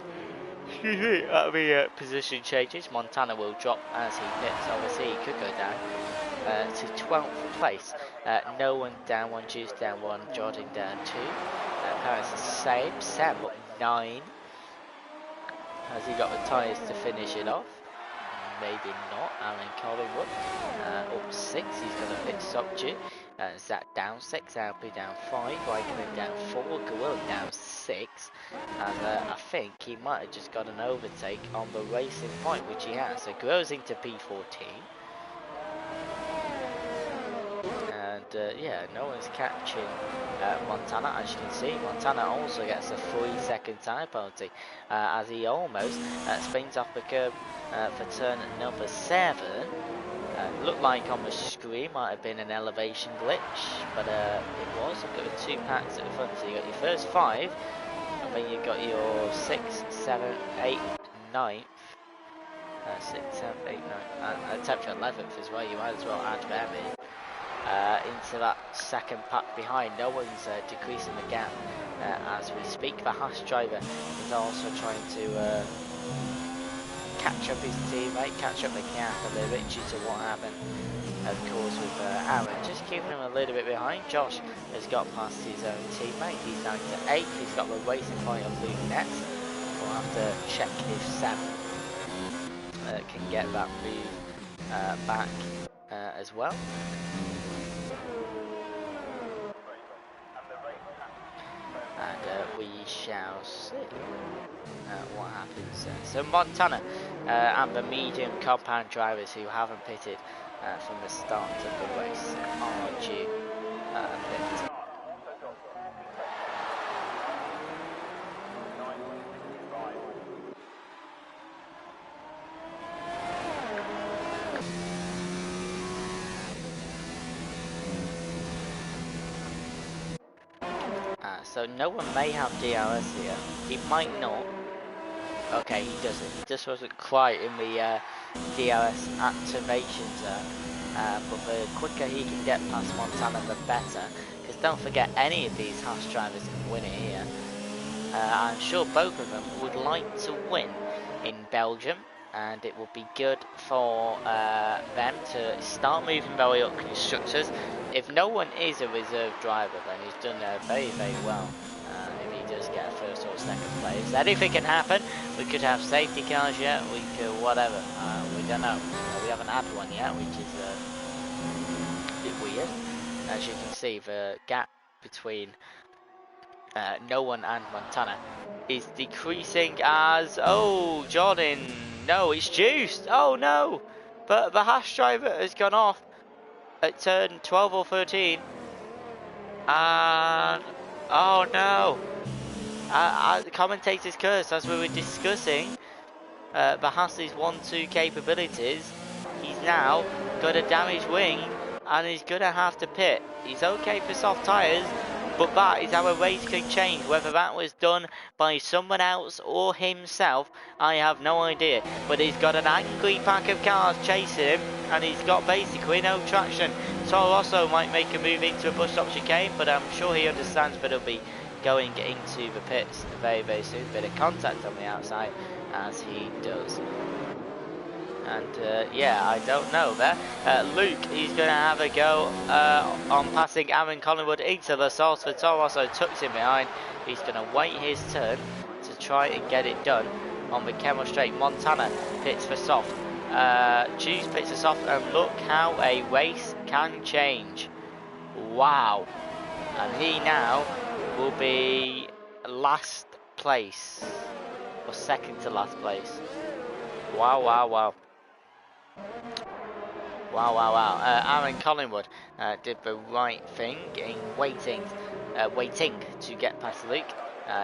Excuse me, at the position changes. Montana will drop as he pits. Obviously, he could go down to 12th place. No one down 1, Juice down 1, Jordan down 2. Paris the same. Sam up 9. Has he got the tyres to finish it off? maybe not. Aaron Collingwood up 6, he's got a pit stop due. Zach down 6, Alpi down 5, Raikkonen down 4, Gewillig down 6. And I think he might have just got an overtake on the racing point, which he has. So goes into P14. And yeah, no one's catching Montana. As you can see, Montana also gets a 3-second time penalty as he almost spins off the curb for turn number 7. Looked like on the screen might have been an elevation glitch, but it was. I've got the 2 packs at the front, so you got your first 5, and then you got your 6, 7, 8, 9th. 6, 7, 8, 9, and 10th and 11th as well. You might as well add them in. Into that second pack behind. No one's decreasing the gap as we speak. The Haas driver is also trying to catch up his teammate, catch up the gap a little bit due to what happened, of course, with Aaron. Just keeping him a little bit behind. Josh has got past his own teammate. He's down to 8th. He's got the racing point of Luke next. We'll have to check if Sam can get that move back as well. And we shall see what happens. So Montana and the medium compound drivers who haven't pitted from the start of the race are due pit. So no one may have DRS here. He might not. Okay, he doesn't. He just wasn't quite in the DRS activation zone. But the quicker he can get past Montana, the better. Because don't forget, any of these Haas drivers can win it here. I'm sure both of them would like to win in Belgium. And it will be good for them to start moving very up constructors. If no one is a reserve driver, then he's done very, very well. If he does get a first or second place, anything can happen. We could have safety cars yet. We could whatever. We don't know. We haven't had one yet, which is a bit weird. As you can see, the gap between no one and Montana is decreasing as Jordan. No, it's juiced. Oh no! But the Haas driver has gone off at turn 12 or 13. And oh no! The commentator's curse, as we were discussing, the Haas's 1-2 capabilities. He's now got a damaged wing and he's gonna have to pit. He's okay for soft tyres, but that is how a race can change. Whether that was done by someone else or himself, I have no idea. But he's got an angry pack of cars chasing him, and he's got basically no traction. Toro Rosso might make a move into a bus stop chicane, but I'm sure he understands that he'll be going into the pits very, very soon. Bit of contact on the outside, as he does. And yeah, I don't know there. Luke, he's going to have a go on passing Aaron Collingwood into the source. For Toro Rosso tucks him behind. He's going to wait his turn to try and get it done on the Kemmel Straight. Montana pits for soft. Choose pits for soft, and look how a race can change. Wow. And he now will be last place, or second to last place. Wow, wow, wow. Wow, wow, wow. Aaron Collingwood did the right thing in waiting to get past Luke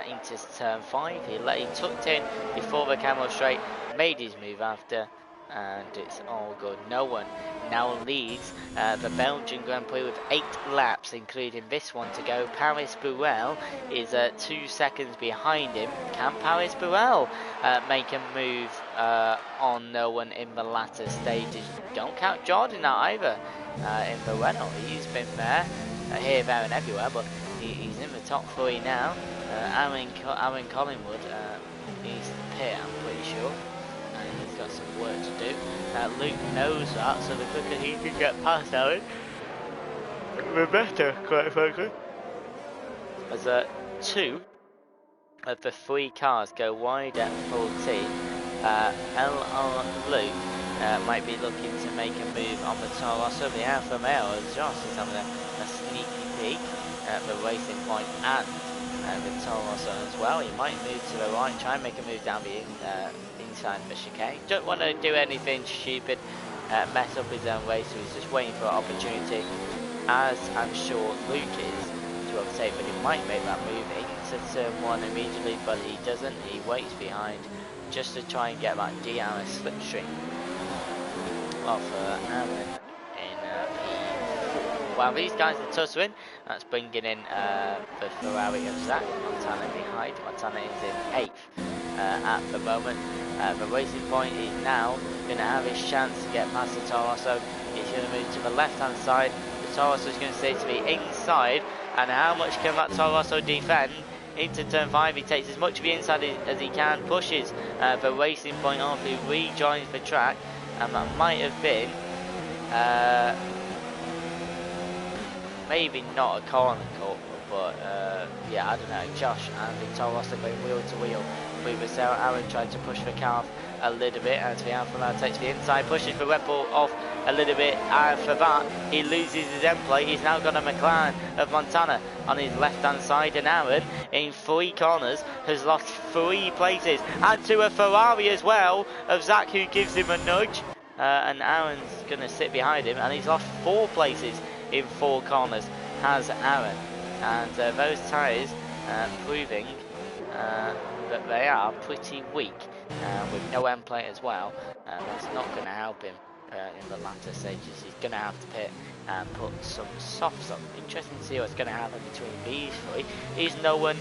into turn 5. He tucked in before the Kemmel Straight, made his move after, and it's all good. No one now leads the Belgian Grand Prix with 8 laps, including this one to go. Paris Burrell is 2 seconds behind him. Can Paris Burrell make a move on no one in the latter stages? Don't count Jordan out either in the Renault. He's been there, here, there and everywhere, but he's in the top 3 now. Aaron Collingwood needs to pit, I'm pretty sure. He's got some work to do. Luke knows that, so the quicker he can get past Aaron, the better, quite frankly. As 2 of the 3 cars go wide at 14, LR Luke might be looking to make a move on the Toro Rosso. The Alfa Romeo as Josh is having a sneaky peek at the racing point and the Toro Rosso as well. He might move to the right, try and make a move down the inside of the chicane. Don't want to do anything stupid, mess up his own race, so he's just waiting for an opportunity, as I'm sure Luke is, to overtake, but he might make that move into turn 1 immediately, but he doesn't. He waits behind just to try and get that DRS slipstream off Aaron in P4. While these guys are tussling, that's bringing in the Ferrari of Zach. Montana behind. Montana is in 8th at the moment. The racing point is now going to have his chance to get past the Toro Rosso. He's going to move to the left hand side. The Toro Rosso is going to stay to be inside. And how much can that Toro Rosso defend? Into turn 5, he takes as much of the inside as he can, pushes the racing point off, he rejoins the track, and that might have been maybe not a corner cut, but yeah, I don't know. Josh and the Toro Rosso going wheel to wheel with the Sarah. Aaron tried to push the car a little bit, and the Alfa Romeo takes the inside, pushes the Red Bull off a little bit, and for that he loses his end plate. He's now got a McLaren of Montana on his left hand side, and Aaron in 3 corners has lost 3 places, and to a Ferrari as well of Zach, who gives him a nudge, and Aaron's going to sit behind him, and he's lost 4 places in 4 corners, has Aaron, and those tyres proving that they are pretty weak, with no end plate as well. That's not going to help him in the latter stages. He's going to have to pit and put some softs on. Interesting to see what's going to happen between these 3. Is no one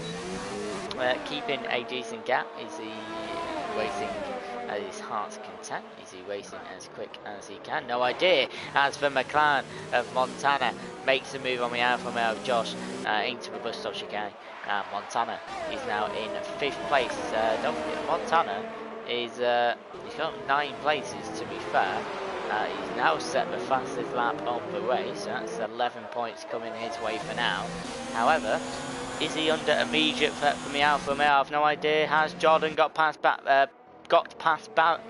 keeping a decent gap? Is he racing at his heart's content? Is he racing as quick as he can? No idea. As for McLaren of Montana, makes a move on the Alfa Romeo of Josh into the bus stop chicane. Montana is now in 5th place. Don't forget, Montana is he's got 9 places to be fair. He's now set the fastest lap of the race, so that's 11 points coming his way for now. However, is he under immediate threat from the Alfa Romeo? I have no idea. Has Jordan got past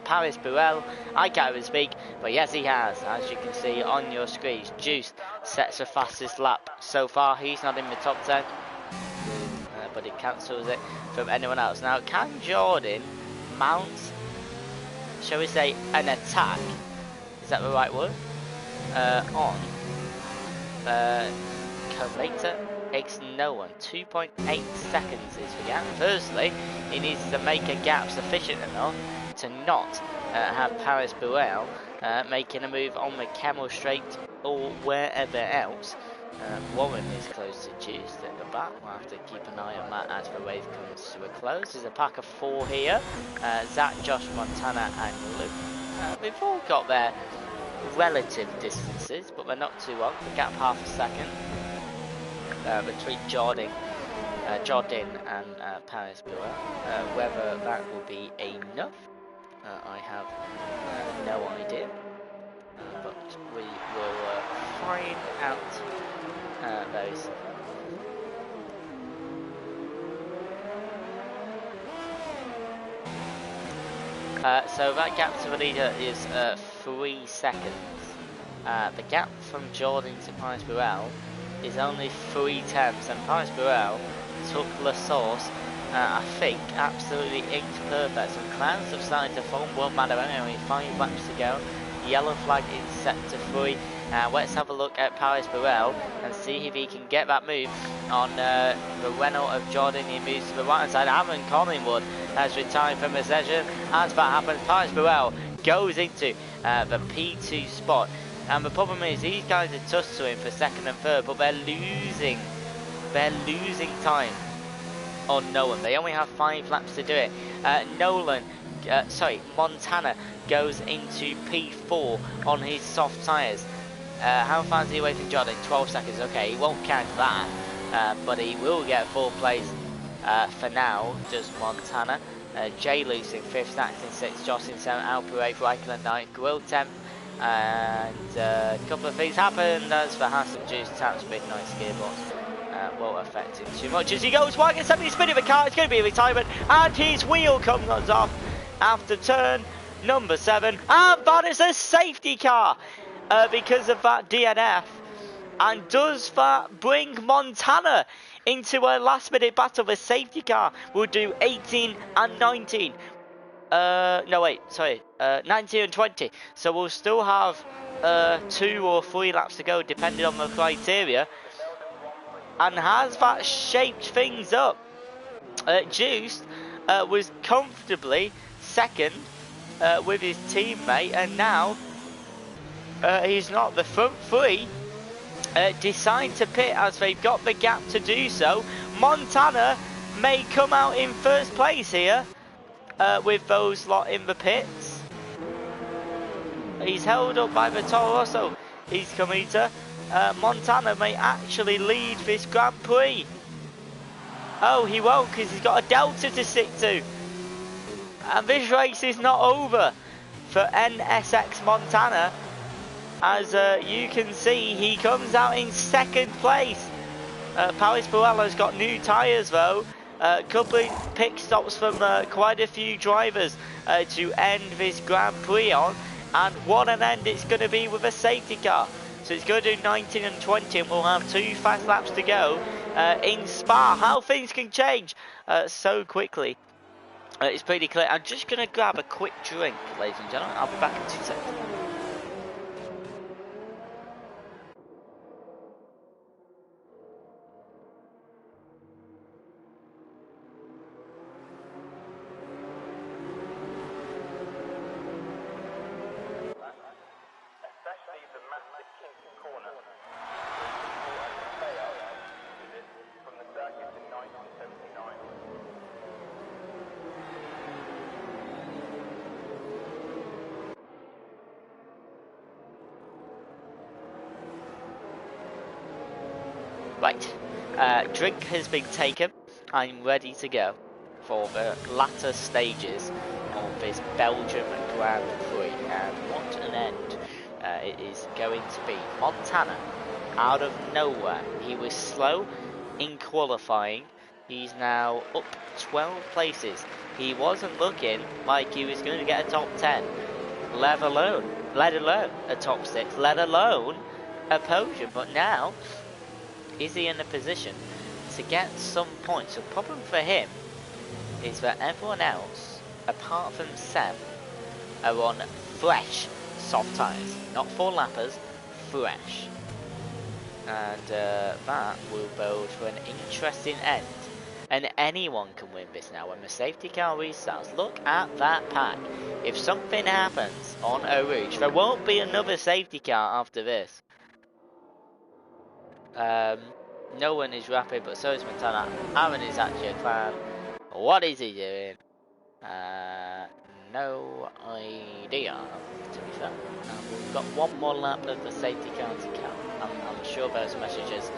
Paris Burrell? I can't even speak, but yes he has. As you can see on your screens, Juice sets the fastest lap so far. He's not in the top 10, but it cancels it from anyone else. Now, can Jordan mount, shall we say, an attack? Is that the right word? On Collator X no one. 2.8 seconds is the gap. Firstly, he needs to make a gap sufficient enough to not have Paris Burrell making a move on the Camel Straight or wherever else. Warren is close to Juice at the back. We'll have to keep an eye on that as the race comes to a close. There's a pack of 4 here. Zach, Josh, Montana and Luke. They've all got their relative distances, but they're not too long. The gap half a second between Jordan and Paris Burrell. Whether that will be enough, I have no idea. But we will find out very soon. So that gap to the leader is 3 seconds. The gap from Jordan to Paris Burrell is only 3 tenths, and Paris Burrell took La Source, I think, absolutely inked perfect. Some clouds have started to form, won't matter anyway, 5 laps to go. Yellow flag is set to 3. Let's have a look at Paris Burrell and see if he can get that move on the Renault of Jordan. He moves to the right hand side. Aaron Collingwood has retired from the session. As that happens, Paris Burrell goes into the P2 spot. And the problem is these guys are tussling for 2nd and 3rd, but they're losing time on Nolan. They only have 5 laps to do it. Montana goes into P4 on his soft tyres. How far is he away from Jordan? 12 seconds. Okay, he won't count that, but he will get 4th place for now. Just Montana. Jay Luce in 5th, Stacks in 6th, Joss in 7th, Alpere, Reichel in 9th, Grill 10th, and a couple of things happened as for Haas and Juice taps midnight gearbox. Won't affect him too much as he goes wide and suddenly spinning the car. It's going to be a retirement, and his wheel comes off after turn number 7, and that is a safety car because of that DNF. And does that bring Montana into a last minute battle? The safety car will do 18 and 19. No wait, sorry, 19 and 20. So we'll still have 2 or 3 laps to go depending on the criteria. And has that shaped things up? Juiced was comfortably second with his teammate, and now he's not. The front 3 decide to pit as they've got the gap to do so. Montana may come out in first place here with those lot in the pits. He's held up by the Toro Rosso. He's coming to Montana may actually lead this Grand Prix. Oh, he won't, because he's got a Delta to stick to. And this race is not over for NSX Montana. As you can see, he comes out in second place. Paris Puello's got new tyres though. A couple of pit stops from quite a few drivers to end this Grand Prix on. And what an end it's going to be with a safety car. So it's going to do 19 and 20, and we'll have 2 fast laps to go in Spa. How things can change so quickly. It's pretty clear. I'm just going to grab a quick drink, ladies and gentlemen. I'll be back in 2 seconds. Right, drink has been taken. I'm ready to go for the latter stages of this Belgium Grand Prix, and what an end it is going to be. Montana, out of nowhere, he was slow in qualifying. He's now up 12 places. He wasn't looking like he was going to get a top 10, let alone a top 6, let alone a podium, but now is he in a position to get some points? The problem for him is that everyone else, apart from Sam, are on fresh soft tyres. Not 4-lappers, fresh. And that will bode for an interesting end. And anyone can win this now when the safety car restarts. Look at that pack. If something happens on Eau Rouge, there won't be another safety car after this. No one is rapid, but so is Montana. Aaron is actually a clown. What is he doing? No idea, to be fair. We've got one more lap of the safety car to count. I'm sure those messages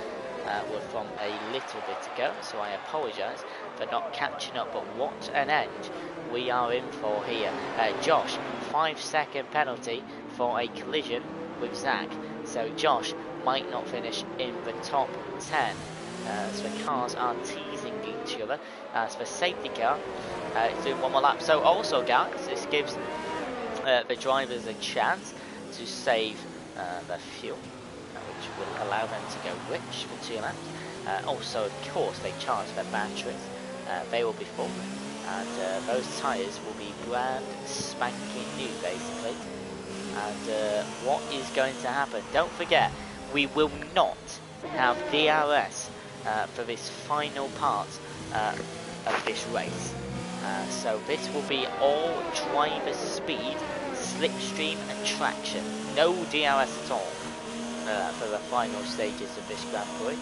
were from a little bit ago, so I apologise for not catching up, but what an end we are in for here. Josh, 5-second penalty for a collision with Zach. So Josh might not finish in the top 10. So the cars are teasing each other. As for safety car, it's doing one more lap. So also, guys, this gives the drivers a chance to save their fuel, which will allow them to go rich for 2 laps. Also, of course, they charge their batteries. They will be full, and those tyres will be brand spanking new, basically. And what is going to happen? Don't forget, we will not have DRS for this final part of this race. So this will be all driver speed, slipstream and traction. No DRS at all for the final stages of this Grand Prix.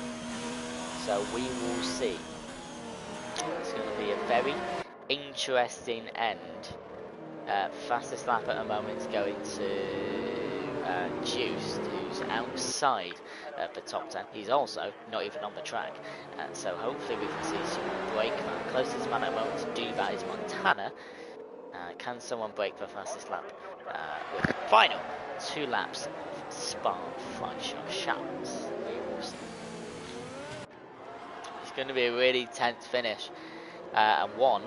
So we will see. It's going to be a very interesting end. Fastest lap at the moment is going to Juiced, who's outside the top 10. He's also not even on the track, so hopefully we can see someone break that. Closest man at the moment to do that is Montana. Can someone break the fastest lap with final 2 laps of Spa Francorchamps? It's going to be a really tense finish, and one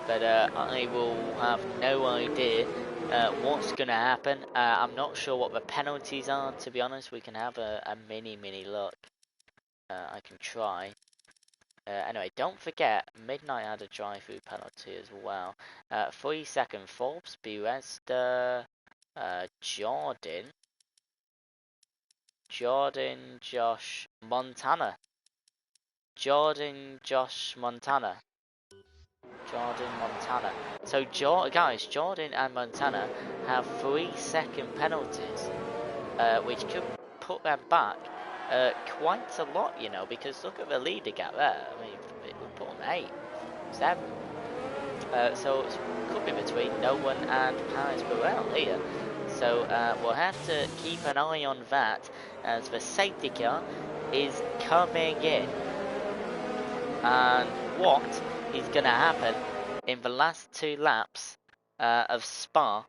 that I will have no idea what's going to happen. I'm not sure what the penalties are, to be honest. We can have a mini look. I can try. Anyway, don't forget, Midnight had a drive-through penalty as well. 3-second Forbes, Beresta, Jordan, Josh, Montana. Jordan, Montana. So, guys, Jordan and Montana have 3-second penalties, which could put them back quite a lot, you know, because look at the leader gap there. I mean, we put them 8, 7. So it could be between no one and Paris Burrell here. So we'll have to keep an eye on that as the safety car is coming in. And what is going to happen in the last 2 laps of Spa,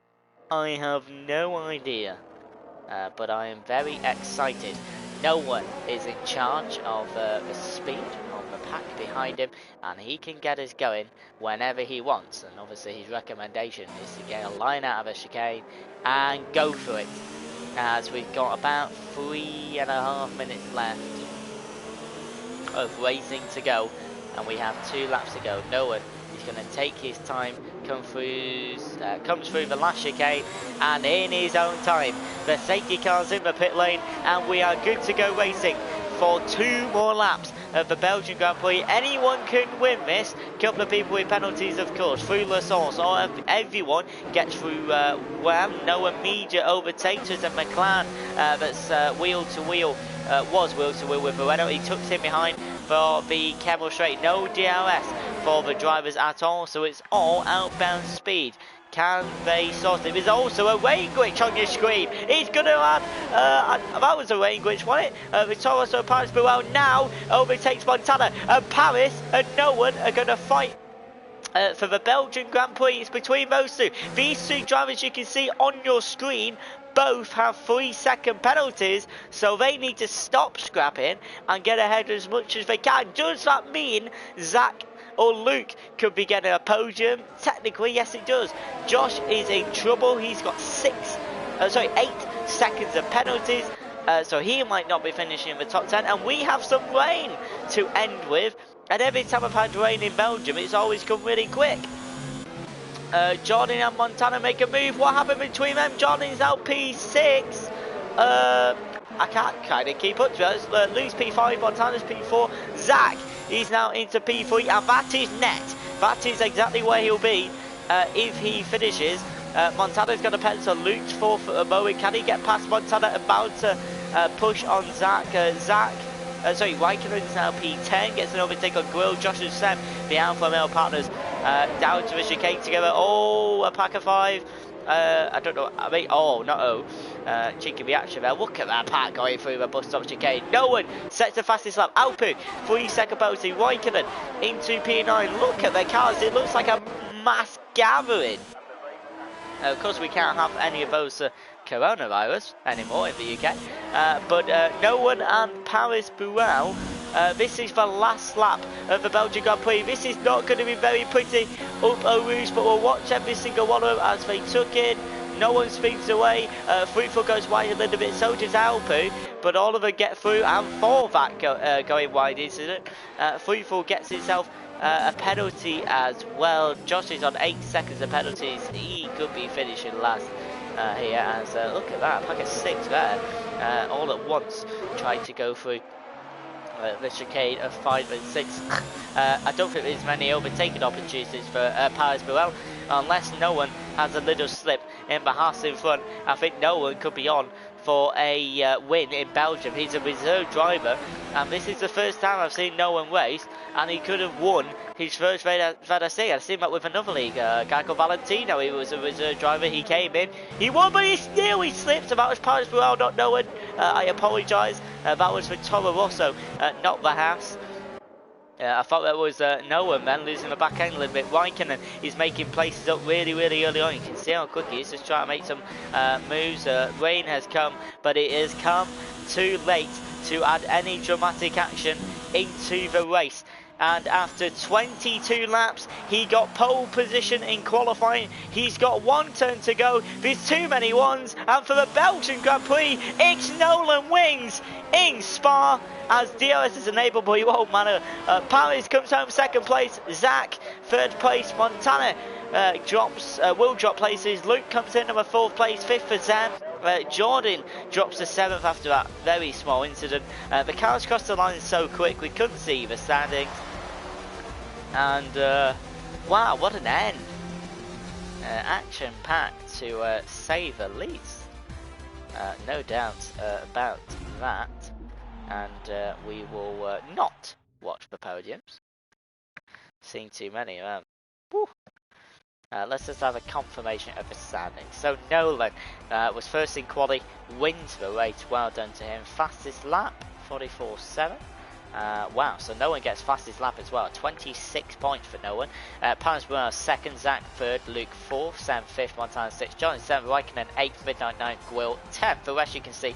I have no idea. But I am very excited. No one is in charge of the speed of the pack behind him, and he can get us going whenever he wants. And obviously his recommendation is to get a line out of a chicane and go for it, as we've got about 3.5 minutes left of racing to go, and we have 2 laps to go. No one is going to take his time, comes through the last chicane, and in his own time. The safety car's in the pit lane, and we are good to go racing for 2 more laps of the Belgian Grand Prix. Anyone can win this. Couple of people with penalties, of course, through La Source, or everyone gets through no immediate overtakers, and McLaren that's wheel to wheel with Moreno. He tucks in behind for the Kevel Straight. No DRS for the drivers at all, so it's all outbound speed. Can they sort it? There's also a rain glitch on your screen. It's going to add, that was a rain glitch, wasn't it? Victoria so Paris Burrell now overtakes Montana, and Paris and no one are going to fight for the Belgian Grand Prix. It's between those two. These 2 drivers you can see on your screen both have 3-second penalties, so they need to stop scrapping and get ahead as much as they can. Does that mean Zach or Luke could be getting a podium? Technically, yes it does. Josh is in trouble. He's got 8 seconds of penalties, so he might not be finishing in the top 10, and we have some rain to end with, and every time I've had rain in Belgium it's always come really quick. Jordan and Montana make a move. What happened between them? Jordan's now P6. I can't kind of keep up to it. Luke's P5, Montana's P4. Zach, he's now into P3, and that is net. That is exactly where he'll be if he finishes. Montana's got a pencil. Luke's 4th at the moment. Can he get past Montana? About to push on Zach. Raikkonen's now P10, gets an overtake on Grill. Josh and Sam, the Alpha Male partners, down to the chicane together. Oh, a pack of 5. I don't know. I mean, oh, not cheeky reaction there. Look at that pack going through the bus stop chicane. No one sets the fastest lap. Alpu, 3-second penalty. Raikkonen into P9. Look at their cars. It looks like a mass gathering. Of course, we can't have any of those coronavirus anymore in the UK, but no one and Paris Burrell. This is the last lap of the Belgian Grand Prix. This is not going to be very pretty up Eau Rouge, but we'll watch every single one of them as they tuck in. No one speeds away. Fruitful goes wide a little bit, so does Alpu, but all of them get through, and for that going wide incident, Fruitful gets itself a penalty as well. Josh is on 8 seconds of penalties. He could be finishing last here, as look at that, pack of 6 there, all at once, trying to go through the chicane of 5 and 6. I don't think there's many overtaking opportunities for Paris Burrell, unless no one has a little slip in the Haas in front. I think no one could be on for a win in Belgium. He's a reserve driver, and this is the first time I've seen no one race, and he could have won his first VRC. I've seen that with another league, a guy called Valentino. He was a reserve driver, he came in, he won, but he nearly slipped. That was Paris Burrell not knowing. I apologise. That was for Toro Rosso, not the Haas. I thought that was no one then, losing the back end a little bit. Raikkonen is making places up really early on. You can see how quick he is, just trying to make some moves. Rain has come, but it has come too late to add any dramatic action into the race. And after 22 laps, he got pole position in qualifying. He's got one turn to go. There's too many ones. And for the Belgian Grand Prix, it's Nolan wins in Spa as DRS is enabled, but he won't matter. Paris comes home second place. Zach third place. Montana will drop places. Luke comes in number fourth place. Fifth for Zem. Jordan drops to seventh after that very small incident. The cars crossed the line so quick we couldn't see the standings. And wow, what an end! Action packed to say the least. No doubt about that. And we will not watch the podiums. Seeing too many. Let's just have a confirmation of the standings. So Nolan was first in quali, wins the race. Well done to him. Fastest lap, 44.7. Wow, so Nolan gets fastest lap as well. 26 points for Nolan. Paris Bruno second, Zach third, Luke fourth, Sam fifth, Montana sixth, John seventh, Raikkonen eighth, Midnight Night, Will 10th. The rest you can see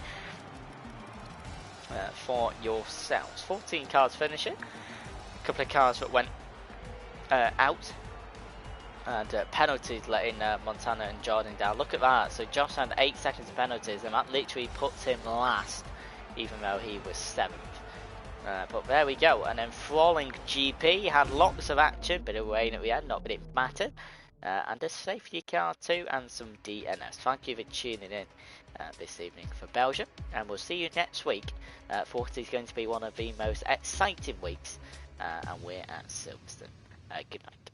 for yourselves. 14 cars finishing. A couple of cars that went out. And penalties letting Montana and Jordan down. Look at that. So Josh had 8 seconds of penalties, and that literally puts him last, even though he was 7th. But there we go. And then Frawling GP had lots of action, bit of rain at the end, not that it mattered. And a safety car too, and some DNS. Thank you for tuning in this evening for Belgium, and we'll see you next week. 40 is going to be one of the most exciting weeks, and we're at Silverstone. Good night.